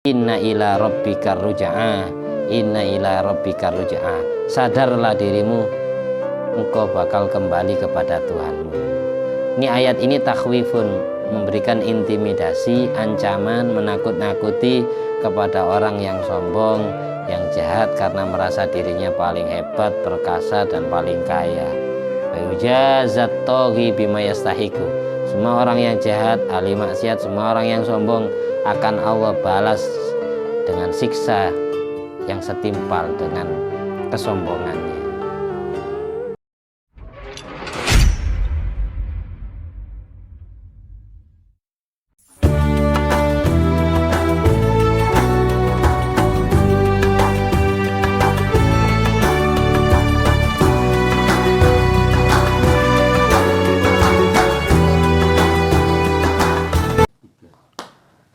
Inna ila rabbika ruj'a, inna ila rabbika ruj'a. Sadarlah dirimu, engkau bakal kembali kepada Tuhanmu. Ini ayat ini takhwifun, memberikan intimidasi, ancaman, menakut-nakuti kepada orang yang sombong, yang jahat karena merasa dirinya paling hebat, perkasa dan paling kaya. Yujazat taghi bima yastahiqu. Semua orang yang jahat, ahli maksiat, semua orang yang sombong akan Allah balas dengan siksa yang setimpal dengan kesombongannya.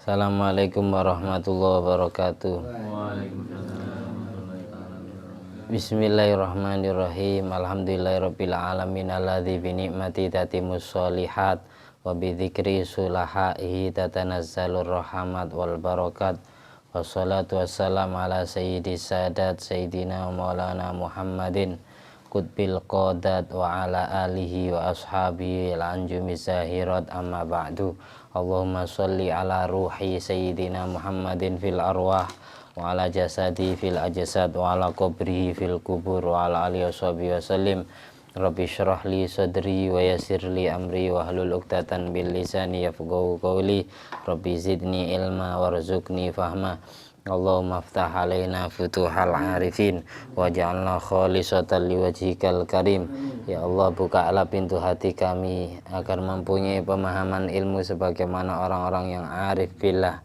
Assalamualaikum warahmatullahi wabarakatuh. Bismillahirrahmanirrahim. Alhamdulillahirabbil alamin alladzi bi ni'mati tatimmus sholihat wa bi dzikri sulahaihi tatanazzalur rahmat wal barakat. Wassalatu wassalamu ala sayyidis sadat sayyidina maulana Muhammadin qutbil qadat wa ala alihi wa ashabihi al-anjumi zahirat amma ba'du. Allahumma sholli ala ruhi sayyidina Muhammadin fil arwah wa ala jasadi fil ajsad wa ala qabrihi fil kubur wa ala alihi washabihi wasallim. Rabbi shrah li sadri wa yassir li amri wa hlul 'uqdatan bil lisani yafqahu qawli. Rabbi zidni ilma warzuqni fahma. Allahumma aftah alaina futuhal arifin waj'alna khalisatan liwajhikal karim. Ya Allah, bukalah pintu hati kami agar mempunyai pemahaman ilmu sebagaimana orang-orang yang arif billah.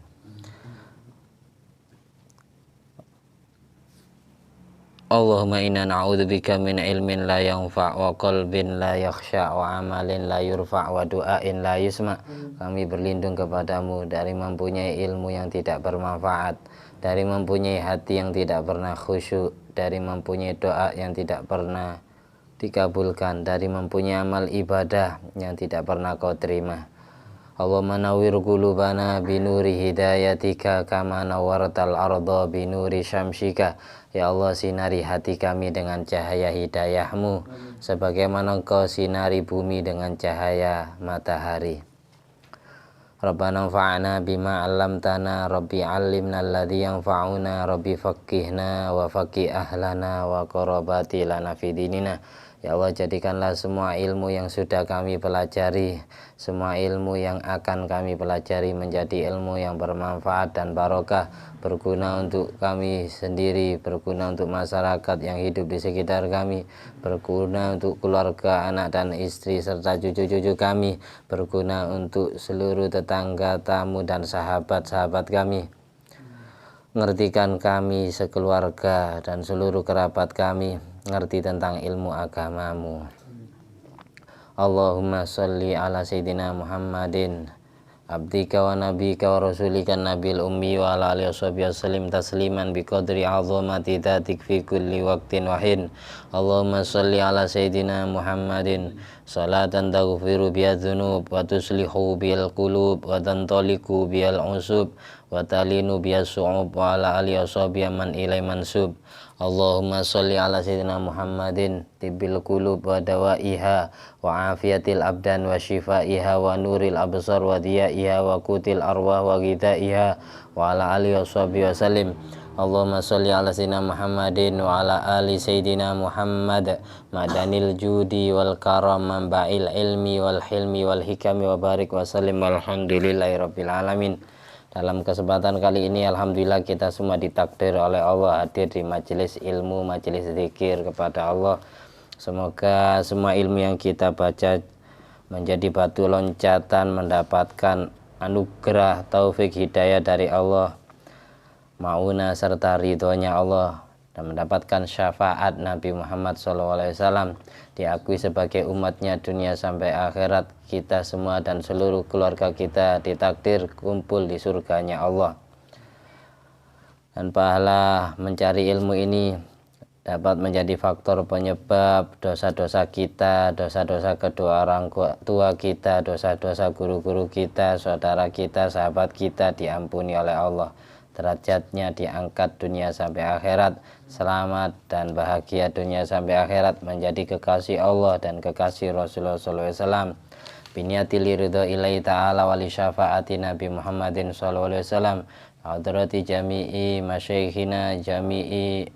Allahumma inna na'udzubika min ilmin la yanfa' wa qalbin la yakhsha' wa amalin la yurfa' wa du'ain la yusma'. Kami berlindung kepadamu dari mempunyai ilmu yang tidak bermanfaat, dari mempunyai hati yang tidak pernah khusyuk, dari mempunyai doa yang tidak pernah dikabulkan, dari mempunyai amal ibadah yang tidak pernah kau terima. Allahumma nawwir qulubana binuri hidayatika kama nawwartal arda binuri syamsika. Ya Allah, sinari hati kami dengan cahaya hidayahmu sebagaimana engkau sinari bumi dengan cahaya matahari. Rabbana anfa'na bima 'allamtana, Rabbi 'allimna alladzi yanfa'una, Rabbi faqihna wa faqih ahlana wa qarabati lana fi dinina. Ya Allah, jadikanlah semua ilmu yang sudah kami pelajari, semua ilmu yang akan kami pelajari menjadi ilmu yang bermanfaat dan barokah, berguna untuk kami sendiri, berguna untuk masyarakat yang hidup di sekitar kami, berguna untuk keluarga, anak dan istri serta cucu-cucu kami, berguna untuk seluruh tetangga, tamu dan sahabat-sahabat kami. Ngertikan kami sekeluarga dan seluruh kerabat kami ngerti tentang ilmu agamamu. Allahumma sholli ala sayyidina Muhammadin abdika wa nabika wa rasulika nabil ummi wa ala alihi wasallim tasliman biqadri azamati dzatik fi kulli waqtin wahin. Allahumma sholli ala sayyidina Muhammadin salatan taghfiru biha dzunub wa tuslihu bil qulub wa tantaliqu bil usub wa talinu biha su'ub wa ala alihi washabihi man ilai mansub. Allahumma sholli ala sayyidina Muhammadin tibbil qulub wa dawaiha wa afiyatil abdan wa shifaiha wa nuril absar wa diyaiha wa kutil arwah wa ghidaiha wa ala alihi washabihi wasallim. Allahumma sholli ala sayyidina Muhammadin wa ala ali sayyidina Muhammad madanil judi wal karam manba'il ilmi wal hilmi wal hikami wa barik wa sallim walhamdulillahi rabbil alamin. Dalam kesempatan kali ini alhamdulillah kita semua ditakdir oleh Allah hadir di majelis ilmu, majelis zikir kepada Allah. Semoga semua ilmu yang kita baca menjadi batu loncatan mendapatkan anugerah taufik hidayah dari Allah, mauna serta ridhonya Allah, dan mendapatkan syafaat Nabi Muhammad SAW, diakui sebagai umatnya dunia sampai akhirat. Kita semua dan seluruh keluarga kita ditakdir kumpul di surganya Allah. Dan pahala mencari ilmu ini dapat menjadi faktor penyebab dosa-dosa kita, dosa-dosa kedua orang tua kita, dosa-dosa guru-guru kita, saudara kita, sahabat kita diampuni oleh Allah. derajatnya diangkat dunia sampai akhirat, selamat dan bahagia dunia sampai akhirat, menjadi kekasih Allah dan kekasih Rasulullah SAW. Biniati liridho ilahi ta'ala wali syafaati Nabi Muhammadin SAW, hadrati jami'i masyaikhina jami'i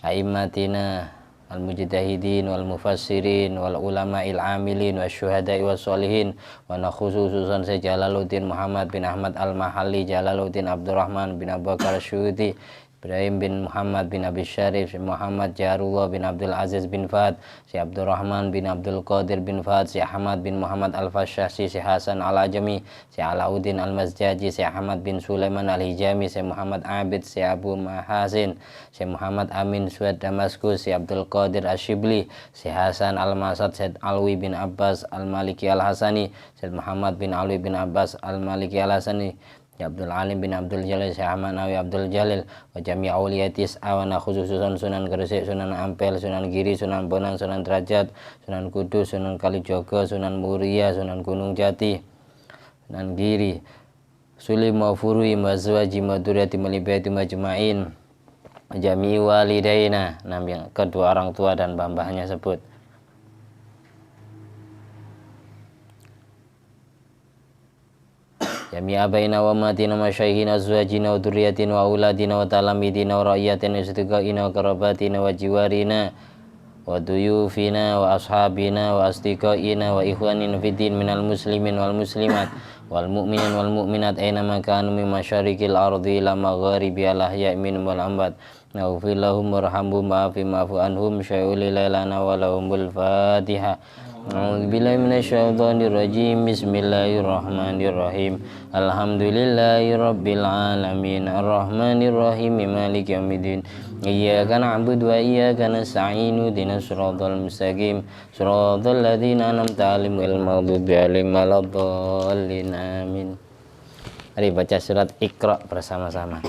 a'immatina al-mujtahidin wal mufassirin wal ulama'il amilin wa syuhada'i wa sholihin wa nakhusususan saya Jalaluddin Muhammad bin Ahmad al-Mahalli, Jalaluddin Abdurrahman bin Abu Bakar Syuuti, Ibrahim bin Muhammad bin Abi Syarif, Muhammad Jarullah bin Abdul Aziz bin Fahd, si Abdurrahman bin Abdul Qadir bin Fahd, si Ahmad bin Muhammad Al-Fashasi, si Hasan Al-Ajami, si Alauddin Al-Mazjaji, si Ahmad bin Sulaiman Al-Hijami, si Muhammad Abid, si Abu Mahasin, si Muhammad Amin Suad Damaskus, si Abdul Qadir Ashibli, si Hasan Al-Masad, Syed Alwi bin Abbas Al-Maliki Al-Hasani, Syed Muhammad bin Alwi bin Abbas Al-Maliki Al-Hasani, ya Abdul Alim bin Abdul Jalil, Syekh Ahmad Nawawi Abdul Jalil, wa jami' auliyatis awana khususan Sunan Gresik, Sunan Ampel, Sunan Giri, Sunan Bonang, Sunan Derajat, Sunan Kudus, Sunan Kalijogo, Sunan Muria, Sunan Gunung Jati, Sunan Giri, Sulim Mafurui, Mazwaji, Madurati, Malibati, Majma'in, jami' walidaina, yang kedua orang tua dan mbah-mbahnya sebut. Jami abaina wa matina wa syaikhina azwajina wa durriyatina wa auladina wa talamidina wa ra'yatina wa istiqaina wa karabatina wa jiwarina wa duyufina wa ashabina wa astiqaina wa ikhwanina fiddin minal muslimin wal muslimat wal mu'minin wal mu'minat aina makanu min masyarikil ardi ila magharibi al ahya'i minhum wal amwat naghfir lahum warhamhum wa'afu anhum syai'ul lana wa lahumul Fatihah. A'udzubillahi minasyaitonir rajim. Bismillahirrahmanirrahim. Alhamdulillahirabbil alamin. Arrahmanir rahim. Maliki yaumiddin. Iyyaka na'budu wa iyyaka nasta'in. Ihdinas siratal mustaqim. Siratal ladzina an'amta 'alaihim ghairil maghdubi 'alaihim waladdallin. Amin. Mari baca surat Iqra bersama-sama.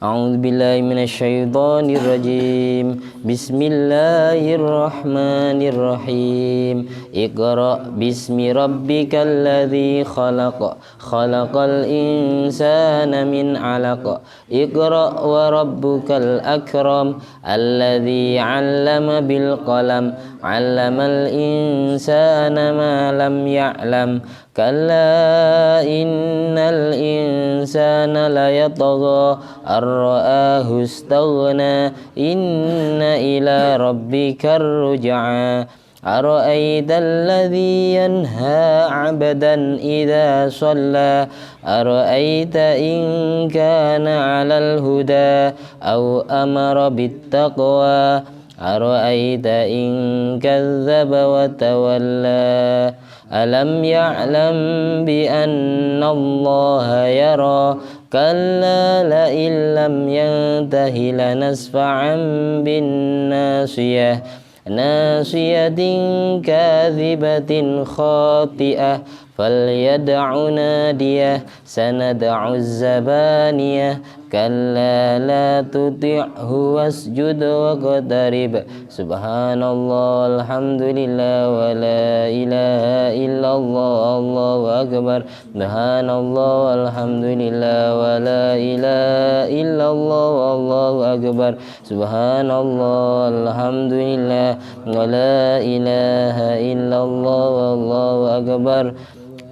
A'udzubillahi minasyaitonir rajim. Bismillahirrahmanirrahim. Iqra bismi rabbikal ladzi khalaq. Khalaqal insana min 'alaq. Iqra wa rabbukal akram. Alladzi 'allama bil qalam. 'Allamal insana ma lam ya'lam. Kalla innal insana layatgha ar-ra'ahu istaghna inna ila rabbikar ruj'a ara'aita alladhi yanha 'abdan idza shalla ara'aita in kana 'alal huda aw amara bittaqwa ara'aita in kadzdzaba wa tawalla alam ya'lam bi anna Allah yara kalla la illam yantahi lanasfa'an bin nasiyah nasiyatin kadhibatin khati'ah falyad'u nadiyah sanad'u zabaniyah kalla la tuti'hu wasjud waqtarib subhanallah alhamdulillah wa la ilaha illallah allahu akbar subhanallah alhamdulillah wa la ilaha illallah allahu akbar subhanallah alhamdulillah wa la ilaha illallah allahu akbar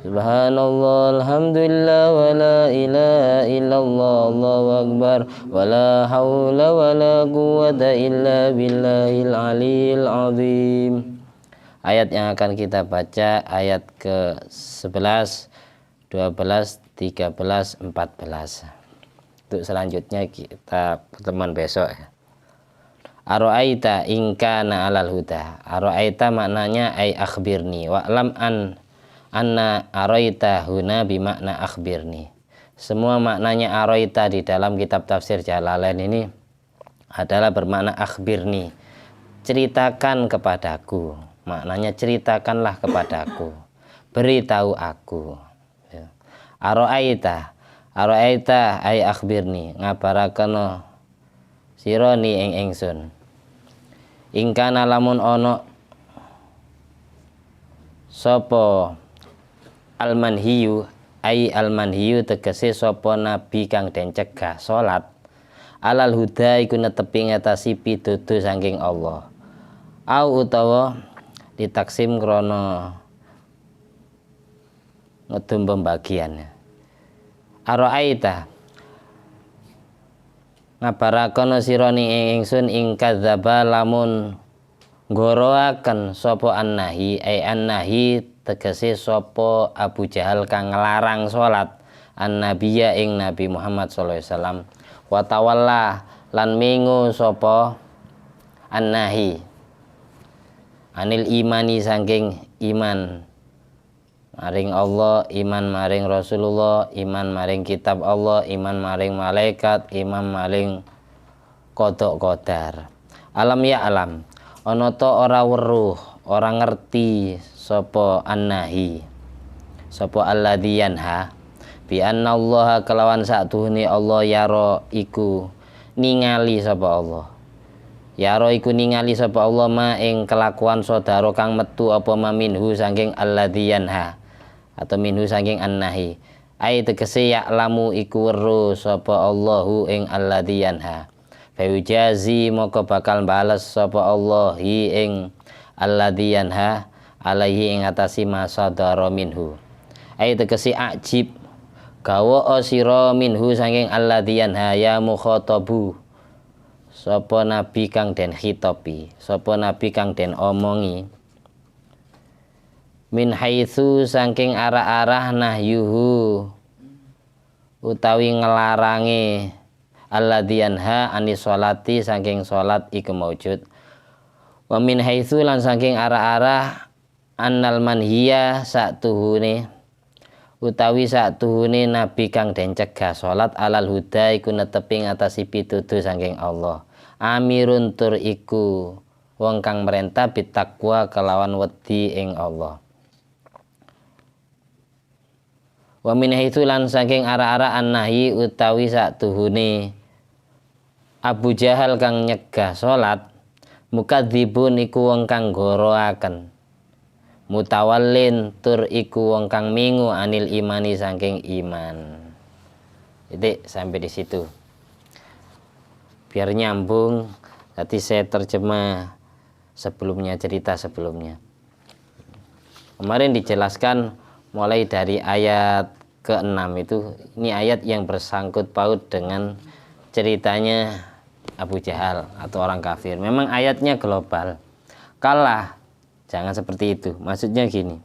subhanallah alhamdulillah wa la ilaha illallah allahu akbar wa la hawla wa la quwwata illa billahil aliyil azim. Ayat yang akan kita baca ayat ke-11, 12, 13, 14. Untuk selanjutnya kita pertemuan besok ya. Ara'aita in kana 'alal huda. Ara'aita maknanya ai akhbirni wa lam anna araita huna bimakna akhbirni. Semua maknanya araita di dalam kitab tafsir Jalalain ini adalah bermakna akhbirni, ceritakan kepadaku. Maknanya ceritakanlah kepadaku, beritahu aku. Araita ay akhbirni, ngabaraken sironi ing ingsun. Ingkana lamun ono sapa almanhiyu ai almanhiyu tegese sapa nabi kang den cegah salat alal huda iku netepi ngatasi pitutur saking Allah au utawa ditaksim krana ngedum pembagian araita ngabarakono sira ning ingsun ing kadzaba lamun ngoroaken sapa annahi ai annahi tegese sapa Abu Jahal kang nglarang salat annabiya ing Nabi Muhammad sallallahu alaihi wasallam wa tawalla lan mengo sapa annahi anil imani saking iman maring Allah, iman maring Rasulullah, iman maring kitab Allah, iman maring malaikat, iman maring qada qadar. Alam ya alam, ana ta ora weruh, ora ngerti sapa annahi. Sapa alladzi yanha bi anna Allah kelawan saktuhune Allah yara iku ningali sapa Allah. Yara iku ningali sapa Allah ma ing kelakuan saudara kang metu apa maminhu saking alladzi yanha. Atau minhu saking annahi ai tegese ya'lamu iku weruh sapa Allahu ing alladzi yanha fa yujazi moko bakal bales sapa Allah ing alladzi yanha alaihi ing atasi masadara minhu ai tegese ajib gawa sira minhu saking alladzi yanha ya mukhatabu sapa nabi kang den khitopi sapa nabi kang den omongi min haitsu saking arah-arah nahyuhu utawi ngelarange alladzi yanha anis sholati saking salat iku maujud wa min haitsu lan saking arah-arah annal manhiya saktuhune utawi saktuhune nabi kang den cegah salat alal huda iku netepi ngatasi pitutur saking Allah amirun tur iku wong kang merentah bitakwa kelawan wedi ing Allah. Wa min haitsu lan saking arah-arah annahi utawi saktuhune Abu Jahal kang nyegah salat mukadzibun iku wong kang goroaken mutawallin tur iku wong kang mingu anil imani saking iman. Jadi sampai di situ biar nyambung tadi saya terjemah sebelumnya, cerita sebelumnya kemarin dijelaskan mulai dari ayat ke-6 itu, ini ayat yang bersangkut paut dengan ceritanya Abu Jahal atau orang kafir. Memang ayatnya global. Kalah, jangan seperti itu. Maksudnya gini,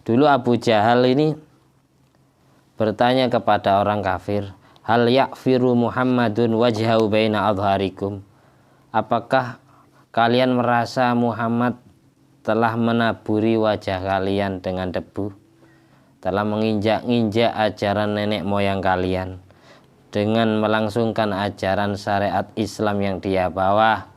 dulu Abu Jahal ini bertanya kepada orang kafir, hal yakfiru Muhammadun wajhahu baina adharikum. Apakah kalian merasa Muhammad telah menaburi wajah kalian dengan debu? Telah menginjak-injak ajaran nenek moyang kalian dengan melangsungkan ajaran syariat Islam yang dia bawa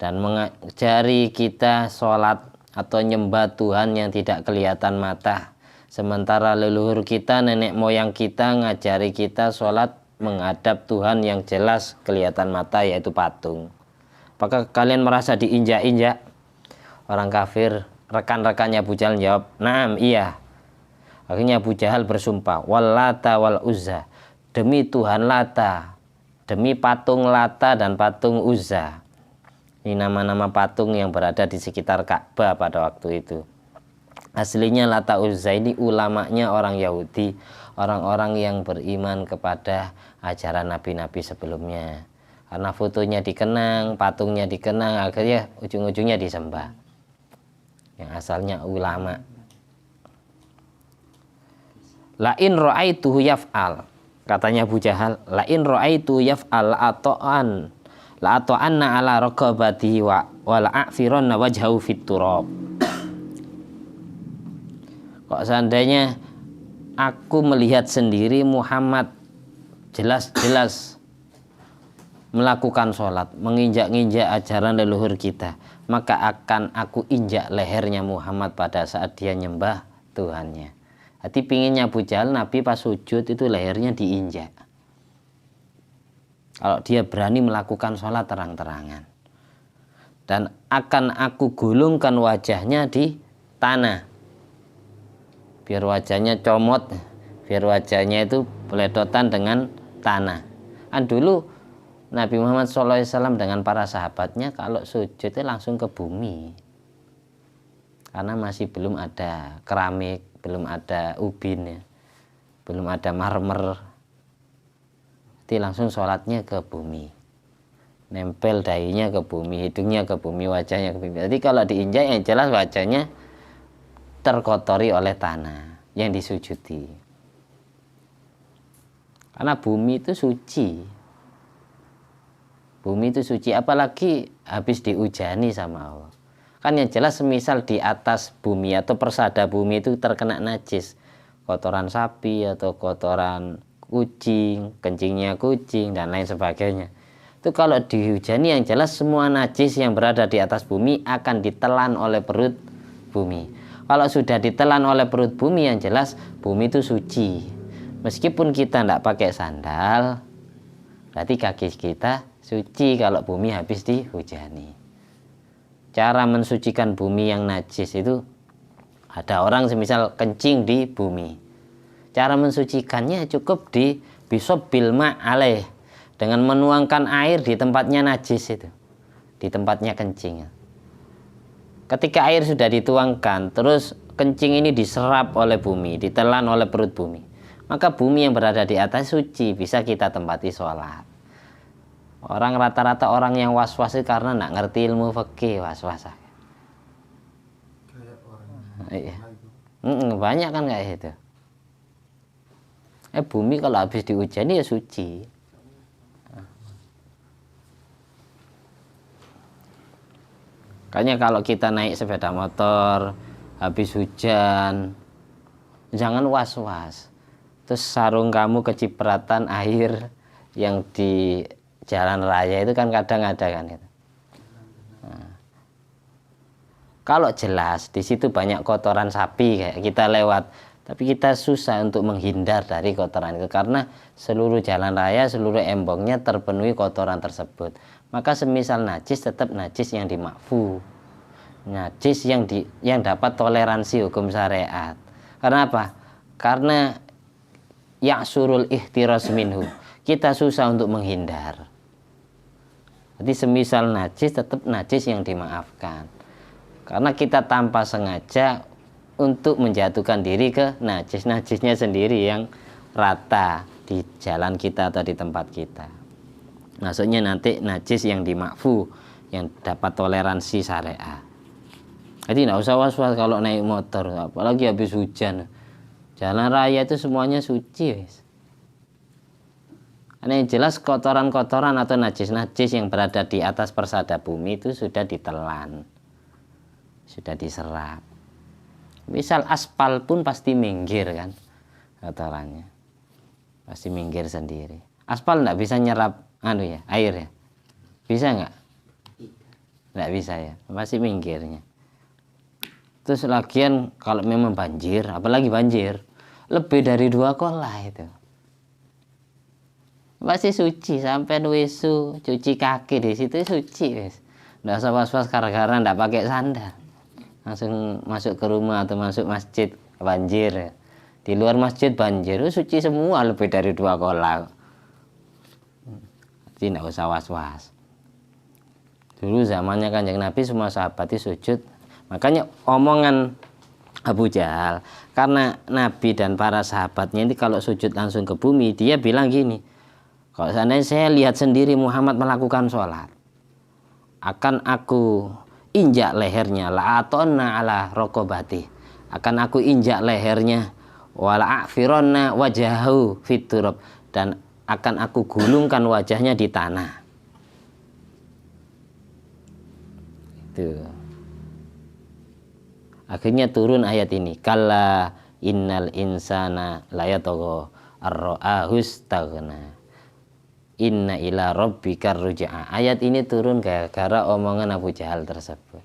dan mengajari kita sholat atau nyembah Tuhan yang tidak kelihatan mata, sementara leluhur kita, nenek moyang kita ngajari kita sholat menghadap Tuhan yang jelas kelihatan mata, yaitu patung. Apakah kalian merasa diinjak-injak? Orang kafir, rekan-rekannya Abu Jahal jawab, "Naam, iya." Akhirnya Abu Jahal bersumpah, wal Lata wal Uzza, demi Tuhan Lata, demi patung Lata dan patung Uzza. Ini nama-nama patung yang berada di sekitar Ka'bah pada waktu itu. Aslinya Lata Uzza ini ulamanya orang Yahudi, orang-orang yang beriman kepada ajaran nabi-nabi sebelumnya. Karena fotonya dikenang, patungnya dikenang, akhirnya ujung-ujungnya disembah. Yang asalnya ulama. Lain ra'aituhu yaf'al, katanya Abu Jahal, lain ra'aitu yaf'al la'ato'anna ala raqabatihi wa la'afiranna wajhahu fit turab. Kok seandainya aku melihat sendiri Muhammad jelas-jelas melakukan sholat, menginjak-injak ajaran leluhur kita, maka akan aku injak lehernya Muhammad pada saat dia nyembah Tuhannya. Hati pinginnya Abu Jahal, Nabi pas sujud itu lehernya diinjak. Kalau dia berani melakukan sholat terang-terangan. Dan akan aku gulungkan wajahnya di tanah. Biar wajahnya comot. biar wajahnya itu beledotan dengan tanah. Kan dulu Nabi Muhammad SAW dengan para sahabatnya kalau sujud itu langsung ke bumi, karena masih belum ada keramik, belum ada ubin ya, belum ada marmer, jadi langsung sholatnya ke bumi, nempel dahinya ke bumi, hidungnya ke bumi, wajahnya ke bumi. Jadi kalau diinjak yang jelas wajahnya terkotori oleh tanah yang disujudi, karena bumi itu suci. Bumi itu suci, apalagi habis dihujani sama Allah. Kan yang jelas semisal di atas bumi atau persada bumi itu terkena najis, kotoran sapi atau kotoran kucing, kencingnya kucing dan lain sebagainya, itu kalau dihujani yang jelas semua najis yang berada di atas bumi akan ditelan oleh perut bumi. Kalau sudah ditelan oleh perut bumi yang jelas bumi itu suci. Meskipun kita tidak pakai sandal, berarti kaki kita suci kalau bumi habis dihujani. Cara mensucikan bumi yang najis itu, ada orang semisal kencing di bumi, cara mensucikannya cukup di bisop bilma alaih, dengan menuangkan air di tempatnya najis itu, di tempatnya kencing. Ketika air sudah dituangkan, terus kencing ini diserap oleh bumi, ditelan oleh perut bumi, maka bumi yang berada di atas suci, bisa kita tempati sholat. Orang rata-rata orang yang was-was itu karena nggak ngerti ilmu fikih, was-was. Iya. Banyak kan kayak itu. Bumi kalau habis dihujani ya suci. Makanya kalau kita naik sepeda motor habis hujan, jangan was-was. Terus sarung kamu kecipratan air yang di jalan raya itu kan kadang ada kan itu. Nah, kalau jelas di situ banyak kotoran sapi kayak kita lewat, tapi kita susah untuk menghindar dari kotoran itu karena seluruh jalan raya, seluruh embongnya terpenuhi kotoran tersebut. Maka semisal najis tetap najis yang dimakfu, najis yang dapat toleransi hukum syariat. Karena apa? Karena ya'surul ihtiras minhu, kita susah untuk menghindar. Jadi semisal najis tetap najis yang dimaafkan, karena kita tanpa sengaja untuk menjatuhkan diri ke najisnya sendiri yang rata di jalan kita atau di tempat kita. Maksudnya nanti najis yang dimakfu, yang dapat toleransi syariat. Jadi tidak usah was-was kalau naik motor, apalagi habis hujan. Jalan raya itu semuanya suci. Karena yang jelas kotoran-kotoran atau najis-najis yang berada di atas persada bumi itu sudah ditelan, sudah diserap. Misal aspal pun pasti minggir kan kotorannya, pasti minggir sendiri. Aspal tidak bisa nyerap air ya, bisa nggak? Nggak bisa ya, pasti minggirnya. Terus lagian kalau memang banjir, apalagi banjir lebih dari 2 kolah itu pasti suci, sampai wisu cuci kaki di situ suci wes. Nggak usah was-was gara-gara nggak pakai sandal, langsung masuk ke rumah atau masuk masjid banjir. Di luar masjid banjir suci semua, lebih dari 2 kolah. Jadi nggak usah was-was. Dulu zamannya Kanjeng Nabi semua sahabat itu sujud. Makanya omongan Abu Jahal, karena Nabi dan para sahabatnya ini kalau sujud langsung ke bumi, dia bilang gini, kalau seandainya saya lihat sendiri Muhammad melakukan sholat, akan aku injak lehernya, la'atonna ala rokobati, akan aku injak lehernya, wala'afironna wajahu fiturab, dan akan aku gulungkan wajahnya di tanah. Itu. Akhirnya turun ayat ini, kalla innal insana layatagha ar-ra'ahu istaghna inna ila rabbika ruj'a. Ayat ini turun gara-gara omongan Abu Jahal tersebut.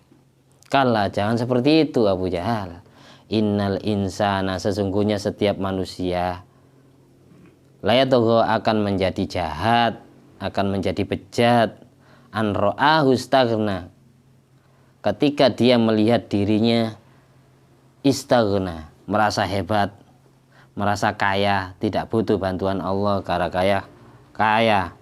Kalla, jangan seperti itu Abu Jahal. Innal insana, sesungguhnya setiap manusia, layatagha, akan menjadi jahat, akan menjadi bejat, an ra'ahu istaghna, ketika dia melihat dirinya istaghna, merasa hebat, merasa kaya, tidak butuh bantuan Allah gara-gara kaya,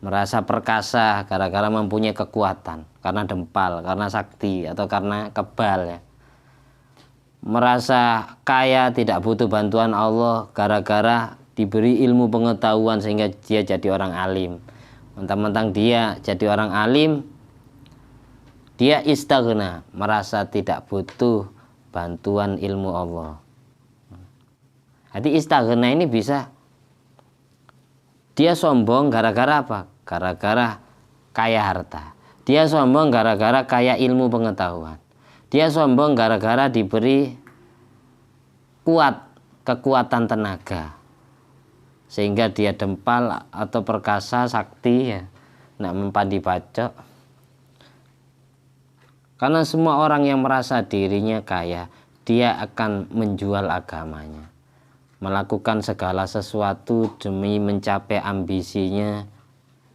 merasa perkasa gara-gara mempunyai kekuatan, karena dempal, karena sakti, atau karena kebal ya. Merasa kaya tidak butuh bantuan Allah gara-gara diberi ilmu pengetahuan sehingga dia jadi orang alim. Mentang-mentang dia jadi orang alim, dia istaghna, merasa tidak butuh bantuan ilmu Allah. Jadi istaghna ini bisa dia sombong gara-gara apa? Gara-gara kaya harta. Dia sombong gara-gara kaya ilmu pengetahuan. Dia sombong gara-gara diberi kekuatan tenaga. Sehingga dia dempal atau perkasa sakti ya. Nak mempandi bacok. Karena semua orang yang merasa dirinya kaya, dia akan menjual agamanya. Melakukan segala sesuatu demi mencapai ambisinya,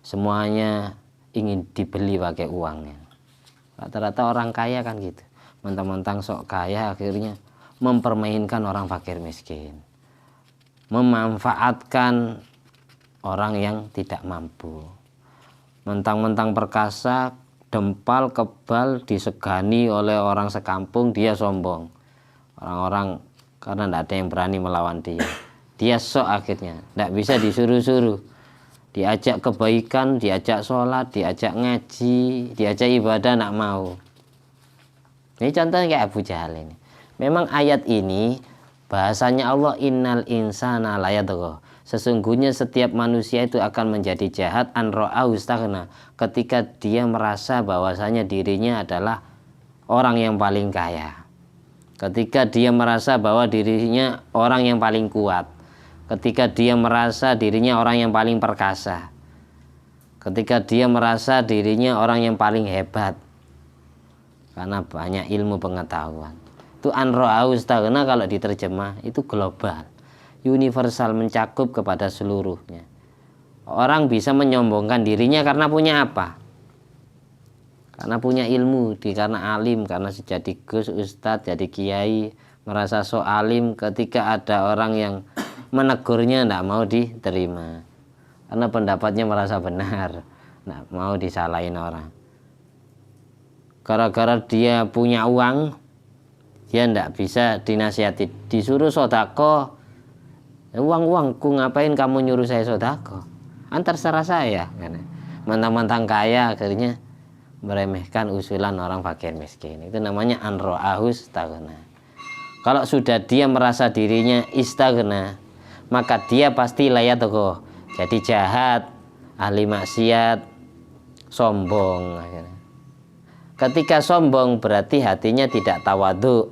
semuanya ingin dibeli pakai uangnya. Rata-rata orang kaya kan gitu, mentang-mentang sok kaya akhirnya mempermainkan orang fakir miskin, memanfaatkan orang yang tidak mampu. Mentang-mentang perkasa, dempal, kebal, disegani oleh orang sekampung, dia sombong. Orang-orang karena tidak ada yang berani melawan dia. Dia sok akhirnya, tidak bisa disuruh-suruh. Diajak kebaikan, diajak sholat, diajak ngaji, diajak ibadah, tidak mau. Ini contohnya kayak Abu Jahal ini. Memang ayat ini bahasanya Allah, innal insana layatgha. Sesungguhnya setiap manusia itu akan menjadi jahat an ra'ahu istaghna, ketika dia merasa bahwasanya dirinya adalah orang yang paling kaya. Ketika dia merasa bahwa dirinya orang yang paling kuat, ketika dia merasa dirinya orang yang paling perkasa, ketika dia merasa dirinya orang yang paling hebat karena banyak ilmu pengetahuan. Itu an ra'ahu istaghna kalau diterjemah itu global, universal, mencakup kepada seluruhnya. Orang bisa menyombongkan dirinya karena punya apa? Karena punya ilmu, karena alim, karena jadi gus, ustadz, jadi kiai, merasa so alim. Ketika ada orang yang menegurnya, tidak mau diterima, karena pendapatnya merasa benar, tidak mau disalahin orang. Gara-gara dia punya uang, dia tidak bisa dinasihati, disuruh sodako. Uang-uangku, ngapain kamu nyuruh saya sodako? Terserah saya. Mentang-mentang kaya akhirnya meremehkan usulan orang fakir miskin. Itu namanya an ra'ahu istaghna. Kalau sudah dia merasa dirinya istaghna, maka dia pasti layatgha, jadi jahat, ahli maksiat, sombong. Ketika sombong berarti hatinya tidak tawadhu.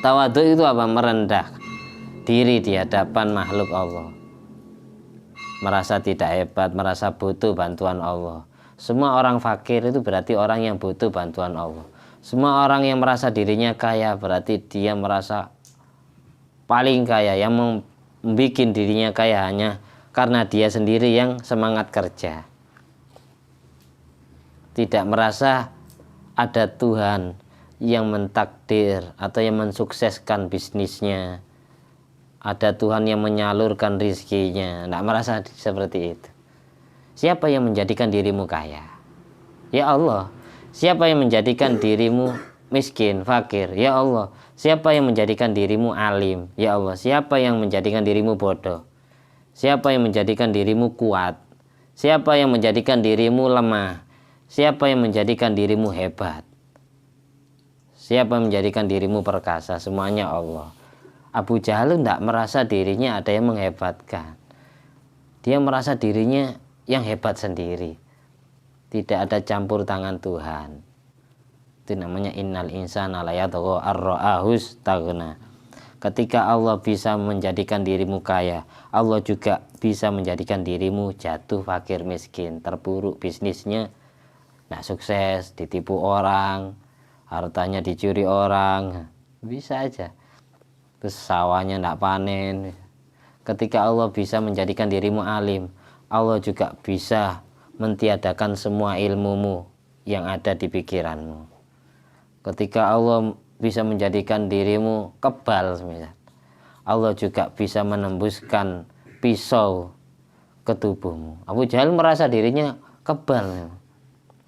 Tawadhu itu apa? Merendah diri di hadapan makhluk Allah, merasa tidak hebat, merasa butuh bantuan Allah. Semua orang fakir itu berarti orang yang butuh bantuan Allah. Semua orang yang merasa dirinya kaya berarti dia merasa paling kaya. Yang membuat dirinya kaya hanya karena dia sendiri yang semangat kerja. Tidak merasa ada Tuhan yang mentakdir atau yang mensukseskan bisnisnya. Ada Tuhan yang menyalurkan rizkinya. Tidak merasa seperti itu. Siapa yang menjadikan dirimu kaya? Ya Allah. Siapa yang menjadikan dirimu miskin, fakir? Ya Allah. Siapa yang menjadikan dirimu alim? Ya Allah. Siapa yang menjadikan dirimu bodoh? Siapa yang menjadikan dirimu kuat? Siapa yang menjadikan dirimu lemah? Siapa yang menjadikan dirimu hebat? Siapa yang menjadikan dirimu perkasa? Semuanya Allah. Abu Jahal tidak merasa dirinya ada yang menghebatkan. Dia merasa dirinya yang hebat sendiri. Tidak ada campur tangan Tuhan. Itu namanya innal insana layatgha ar-ra'ahu istaghna. Ketika Allah bisa menjadikan dirimu kaya, Allah juga bisa menjadikan dirimu jatuh fakir miskin, terpuruk bisnisnya, tidak sukses, ditipu orang, hartanya dicuri orang, bisa aja. Terus sawahnya tidak panen. Ketika Allah bisa menjadikan dirimu alim, Allah juga bisa mentiadakan semua ilmumu yang ada di pikiranmu. Ketika Allah bisa menjadikan dirimu kebal, misalnya, Allah juga bisa menembuskan pisau ke tubuhmu. Abu Jahal merasa dirinya kebal,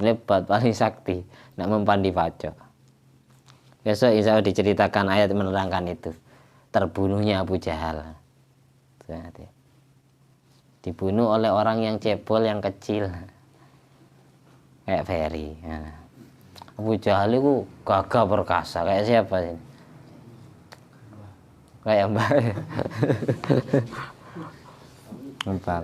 hebat, paling sakti, nak mempandi pacok. Besok insya Allah diceritakan ayat menerangkan itu. Terbunuhnya Abu Jahal. Dibunuh oleh orang yang cebol, yang kecil, kayak Ferry. Abu Jahal itu gagah perkasa, kayak siapa sih? Kayak Mbak. Empal.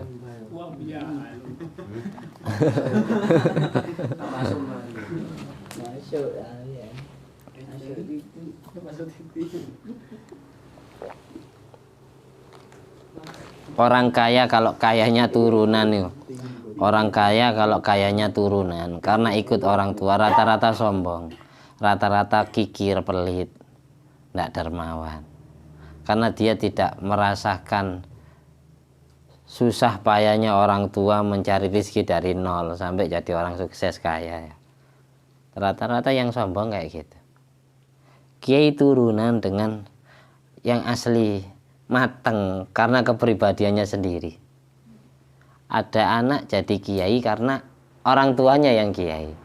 Orang kaya kalau kayanya turunan nih. Orang kaya kalau kayanya turunan karena ikut orang tua rata-rata sombong, rata-rata kikir, pelit, tidak dermawan. Karena dia tidak merasakan susah payahnya orang tua mencari rezeki dari nol sampai jadi orang sukses kaya. Rata-rata yang sombong kayak gitu. Kiai turunan dengan yang asli mateng karena kepribadiannya sendiri. Ada anak jadi kiai karena orang tuanya yang kiai.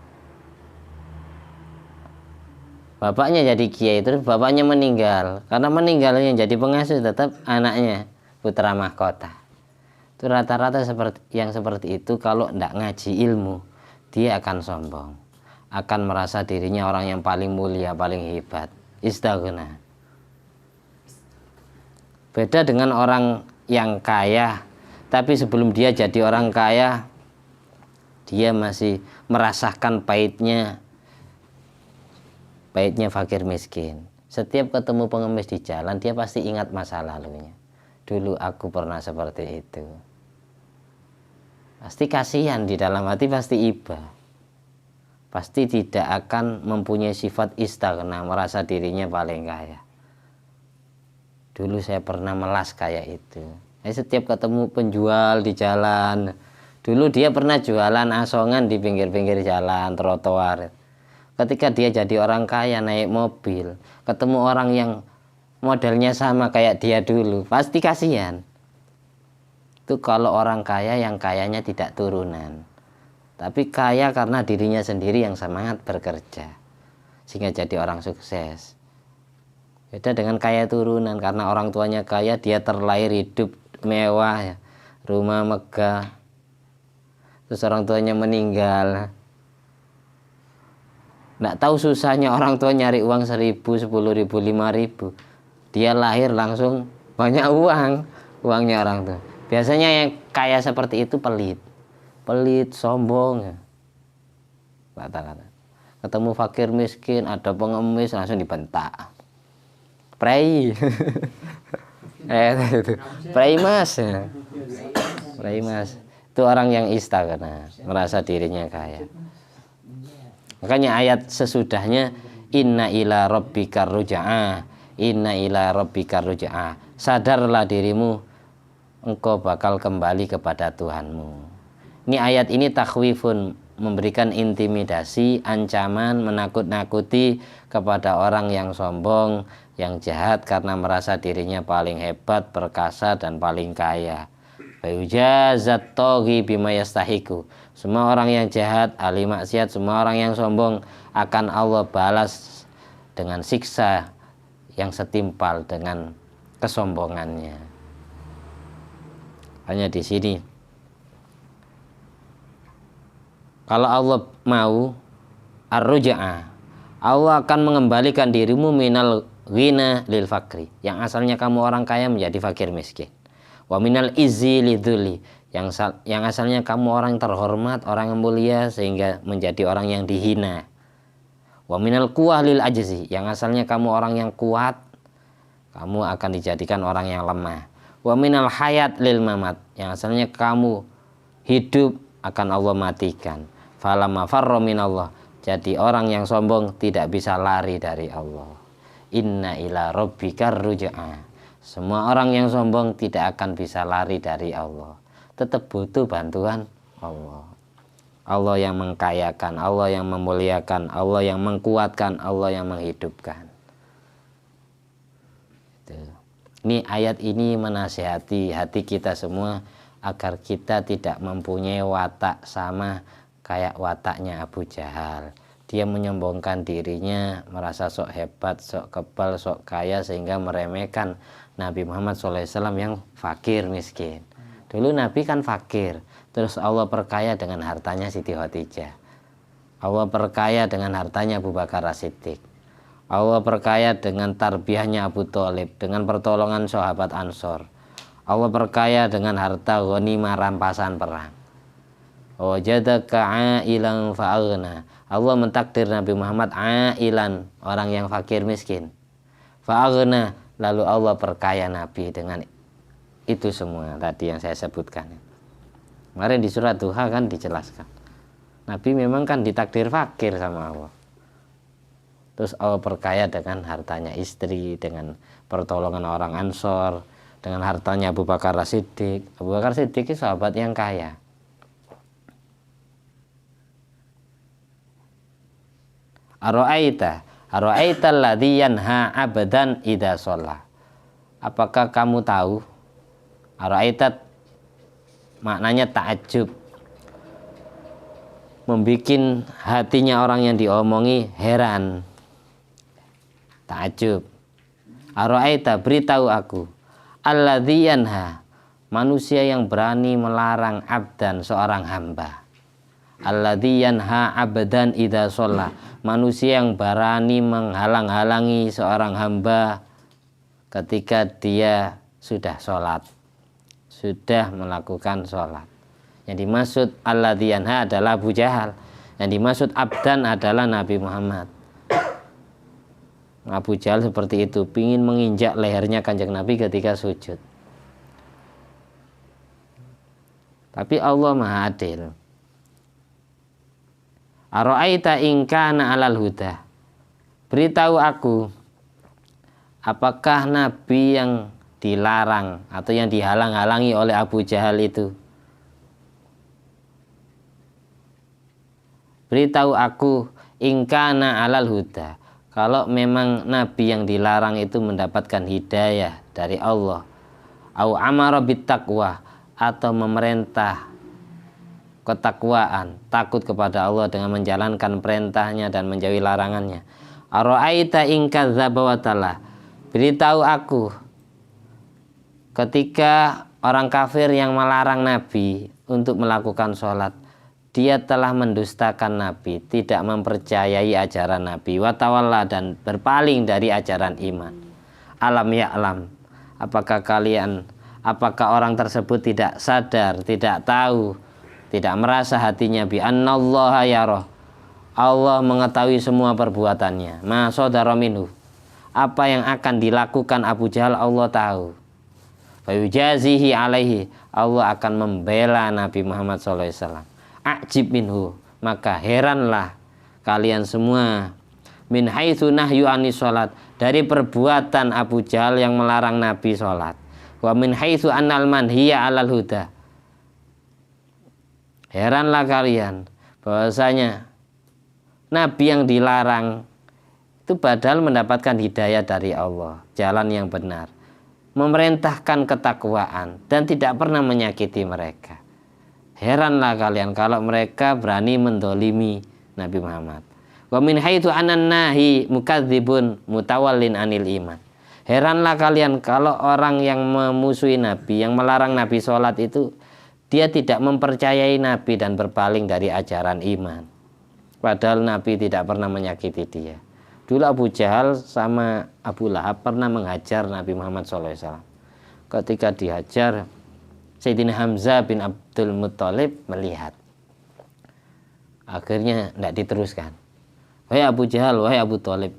Bapaknya jadi kiai, terus bapaknya meninggal. Karena meninggal yang jadi pengasuh tetap anaknya, putra mahkota. Itu rata-rata yang seperti itu kalau tidak ngaji ilmu, dia akan sombong. Akan merasa dirinya orang yang paling mulia, paling hebat. Istaghna. Beda dengan orang yang kaya, tapi sebelum dia jadi orang kaya, dia masih merasakan pahitnya fakir miskin. Setiap ketemu pengemis di jalan, dia pasti ingat masa lalunya. Dulu aku pernah seperti itu. Pasti kasihan di dalam hati, pasti iba. Pasti tidak akan mempunyai sifat istaghna, merasa dirinya paling kaya. Dulu saya pernah melas kayak itu. Setiap ketemu penjual di jalan, dulu dia pernah jualan asongan di pinggir-pinggir jalan, trotoar. Ketika dia jadi orang kaya, naik mobil, ketemu orang yang modelnya sama kayak dia dulu, pasti kasihan. Itu kalau orang kaya yang kayanya tidak turunan, tapi kaya karena dirinya sendiri yang semangat bekerja, sehingga jadi orang sukses. Beda dengan kaya turunan, karena orang tuanya kaya, dia terlahir hidup mewah, ya, rumah megah, terus orang tuanya meninggal. Nggak tahu susahnya orang tua nyari uang 1.000, 10.000, 5.000. Dia lahir langsung banyak uangnya orang tua. Biasanya yang kaya seperti itu pelit, sombong. Rata-rata. Ketemu fakir miskin, ada pengemis, langsung dibentak. Prei, prei mas, itu orang yang istaghna, merasa dirinya kaya. Makanya ayat sesudahnya inna ila rabbikar ruja'ah, inna ila rabbikar ruja'ah. Sadarlah dirimu, engkau bakal kembali kepada Tuhanmu. Ini ayat ini takhwifun, memberikan intimidasi, ancaman, menakut-nakuti kepada orang yang sombong, yang jahat karena merasa dirinya paling hebat, perkasa, dan paling kaya. Fayujazat toghi bima yastahiku. Semua orang yang jahat, ahli maksiat, semua orang yang sombong akan Allah balas dengan siksa yang setimpal dengan kesombongannya. Hanya di sini, kalau Allah mau ar-ruja'ah, Allah akan mengembalikan dirimu minal ghina lil fakri, yang asalnya kamu orang kaya menjadi fakir miskin. Wa minal izzi lidzulli, yang asalnya kamu orang terhormat, orang yang mulia, sehingga menjadi orang yang dihina. Wa minal quwwah lil ajzi, yang asalnya kamu orang yang kuat, kamu akan dijadikan orang yang lemah. Wa minal hayat lil mamat, yang asalnya kamu hidup, akan Allah matikan. Falamma farra minallah, jadi orang yang sombong tidak bisa lari dari Allah. Inna ila rabbikar ruja'ah. Semua orang yang sombong tidak akan bisa lari dari Allah, tetap butuh bantuan Allah. Allah yang mengkayakan, Allah yang memuliakan, Allah yang mengkuatkan, Allah yang menghidupkan. Itu. Ini ayat ini menasihati hati kita semua agar kita tidak mempunyai watak sama kayak wataknya Abu Jahal. Dia menyombongkan dirinya, merasa sok hebat, sok kebal, sok kaya, sehingga meremehkan Nabi Muhammad SAW yang fakir miskin. Dulu Nabi kan fakir, terus Allah perkaya dengan hartanya Siti Khadijah. Allah perkaya dengan hartanya Abu Bakar As-Siddiq. Allah perkaya dengan tarbiyahnya Abu Thalib, dengan pertolongan sahabat Ansor. Allah perkaya dengan harta ghanimah rampasan perang. Wajadaka ailan fa'aghna. Allah mentakdir Nabi Muhammad ailan, orang yang fakir miskin. Fa'aghna, lalu Allah perkaya Nabi dengan itu semua tadi yang saya sebutkan. Kemarin di surat Duha kan dijelaskan. Nabi memang kan ditakdir fakir sama Allah. Terus Allah perkaya dengan hartanya istri, dengan pertolongan orang Ansor, dengan hartanya Abu Bakar As-Siddiq. Abu Bakar As-Siddiq itu sahabat yang kaya. Ara'aita alladzi yanha 'abdan idza shalla. Apakah kamu tahu? Ara'aita maknanya ta'ajjub. Membikin hatinya orang yang diomongi heran, takjub. Ara'aita, beritahu aku, alladzi yanha, manusia yang berani melarang abdan, seorang hamba. Alladzi yanha abdan idza shalla, manusia yang berani menghalang-halangi seorang hamba ketika dia sudah sholat, sudah melakukan sholat. Yang dimaksud alladzi yanha adalah Abu Jahal. Yang dimaksud abdan adalah Nabi Muhammad. Abu Jahal seperti itu, ingin menginjak lehernya Kanjeng Nabi ketika sujud. Tapi Allah Maha Adil. Ara'aita in kana 'alal huda. Beritahu aku, apakah Nabi yang dilarang atau yang dihalang-halangi oleh Abu Jahal itu? Beritahu aku, in kana 'alal huda. Kalau memang Nabi yang dilarang itu mendapatkan hidayah dari Allah, au amara bittaqwa, atau memerintah ketakwaan, takut kepada Allah dengan menjalankan perintahnya dan menjauhi larangannya. Ara'aita in kadzdzaba wa talla. Beritahu aku, ketika orang kafir yang melarang Nabi untuk melakukan sholat, dia telah mendustakan Nabi, tidak mempercayai ajaran Nabi, watawalla, dan berpaling dari ajaran iman. Alam ya'lam, apakah orang tersebut tidak sadar, tidak tahu, tidak merasa hatinya bi annallaha yarah, Allah mengetahui semua perbuatannya. Ma sadara minhu, apa yang akan dilakukan Abu Jahal Allah tahu. Fayujazihi alaihi, Allah akan membela Nabi Muhammad SAW. Ajib minhu, maka heranlah kalian semua, min haitsu nahyu anis sholat, dari perbuatan Abu Jahal yang melarang Nabi sholat, wa min haitsu annal manhiya alal huda. Heranlah kalian bahwasanya Nabi yang dilarang itu padahal mendapatkan hidayah dari Allah, jalan yang benar, memerintahkan ketakwaan dan tidak pernah menyakiti mereka. Heranlah kalian kalau mereka berani mendolimi Nabi Muhammad. Wa min haitsu anan nahi mukadzibun mutawallin anil iman. Heranlah kalian kalau orang yang memusuhi Nabi, yang melarang Nabi sholat itu, dia tidak mempercayai Nabi dan berpaling dari ajaran iman. Padahal Nabi tidak pernah menyakiti dia. Dulu Abu Jahal sama Abu Lahab pernah menghajar Nabi Muhammad SAW. Ketika dihajar, Sayyidina Hamzah bin Abdul Muttalib melihat. Akhirnya tidak diteruskan. Wahai Abu Jahal, wahai Abu Thalib,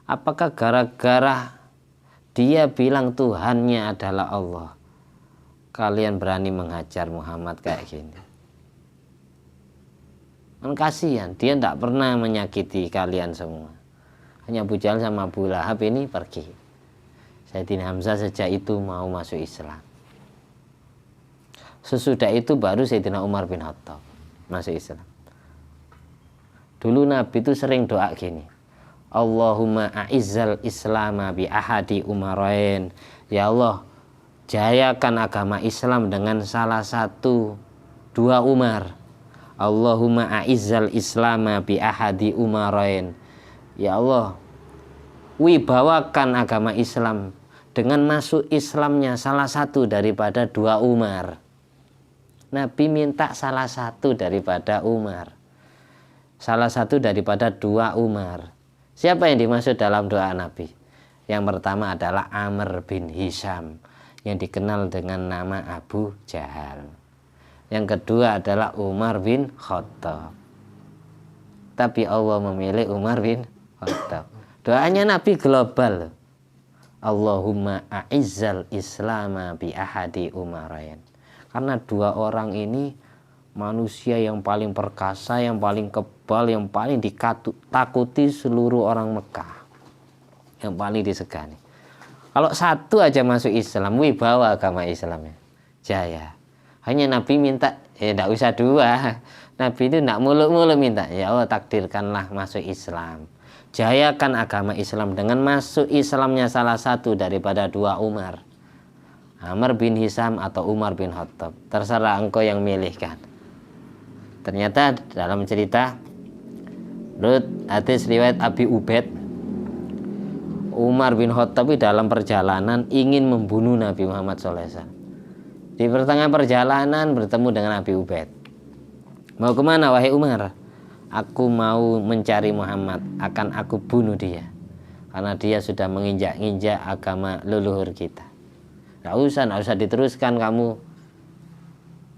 apakah gara-gara dia bilang Tuhannya adalah Allah, kalian berani menghajar Muhammad kayak gini? Kan kasihan, dia tidak pernah menyakiti kalian semua. Hanya Abu Jahal sama Abu Lahab ini pergi. Sayyidina Hamzah sejak itu mau masuk Islam. Sesudah itu baru Sayyidina Umar bin Khattab masuk Islam. Dulu Nabi itu sering doa gini, Allahumma a'izzal islama bi ahadi umarain. Ya Allah, jayakan agama Islam dengan salah satu dua Umar. Allahumma a'izzal islama bi ahadi umarain. Ya Allah, wibawakan agama Islam dengan masuk Islamnya salah satu daripada dua Umar. Nabi minta salah satu daripada Umar. Salah satu daripada dua Umar. Siapa yang dimaksud dalam doa Nabi? Yang pertama adalah Amr bin Hisham, yang dikenal dengan nama Abu Jahal. Yang kedua adalah Umar bin Khattab. Tapi Allah memilih Umar bin Khattab. Doanya Nabi global. Allahumma a'izzal islama bi ahadi umarain. Karena dua orang ini manusia yang paling perkasa, yang paling kebal, yang paling ditakuti seluruh orang Mekah, yang paling disegani. Kalau satu aja masuk Islam, wibawa agama Islamnya jaya. Hanya Nabi minta, tidak usah dua. Nabi itu tidak muluk-muluk minta, ya Allah takdirkanlah masuk Islam, jayakan agama Islam dengan masuk Islamnya salah satu daripada dua Umar, Amr bin Hisham atau Umar bin Khattab. Terserah engkau yang milihkan. Ternyata dalam cerita menurut hadis riwayat Abi Ubaid, Umar bin Khattab dalam perjalanan ingin membunuh Nabi Muhammad SAW. Di pertengahan perjalanan bertemu dengan Abi Ubaid. Mau kemana wahai Umar? Aku mau mencari Muhammad, akan aku bunuh dia, karena dia sudah menginjak-injak agama leluhur kita. Nggak usah diteruskan kamu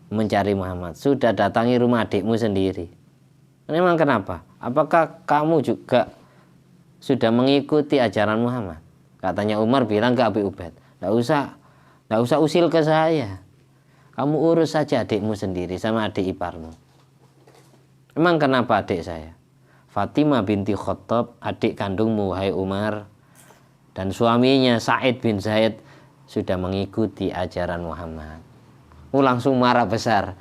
mencari Muhammad, sudah datangi rumah adikmu sendiri. Memang kenapa? Apakah kamu juga sudah mengikuti ajaran Muhammad? Katanya Umar bilang ke Abi Ubaid, nggak usah usil ke saya, kamu urus saja adikmu sendiri sama adik iparmu. Memang kenapa adik saya? Fatimah binti Khattab, adik kandungmu wahai Umar, dan suaminya Sa'id bin Zaid sudah mengikuti ajaran Muhammad. Langsung marah besar,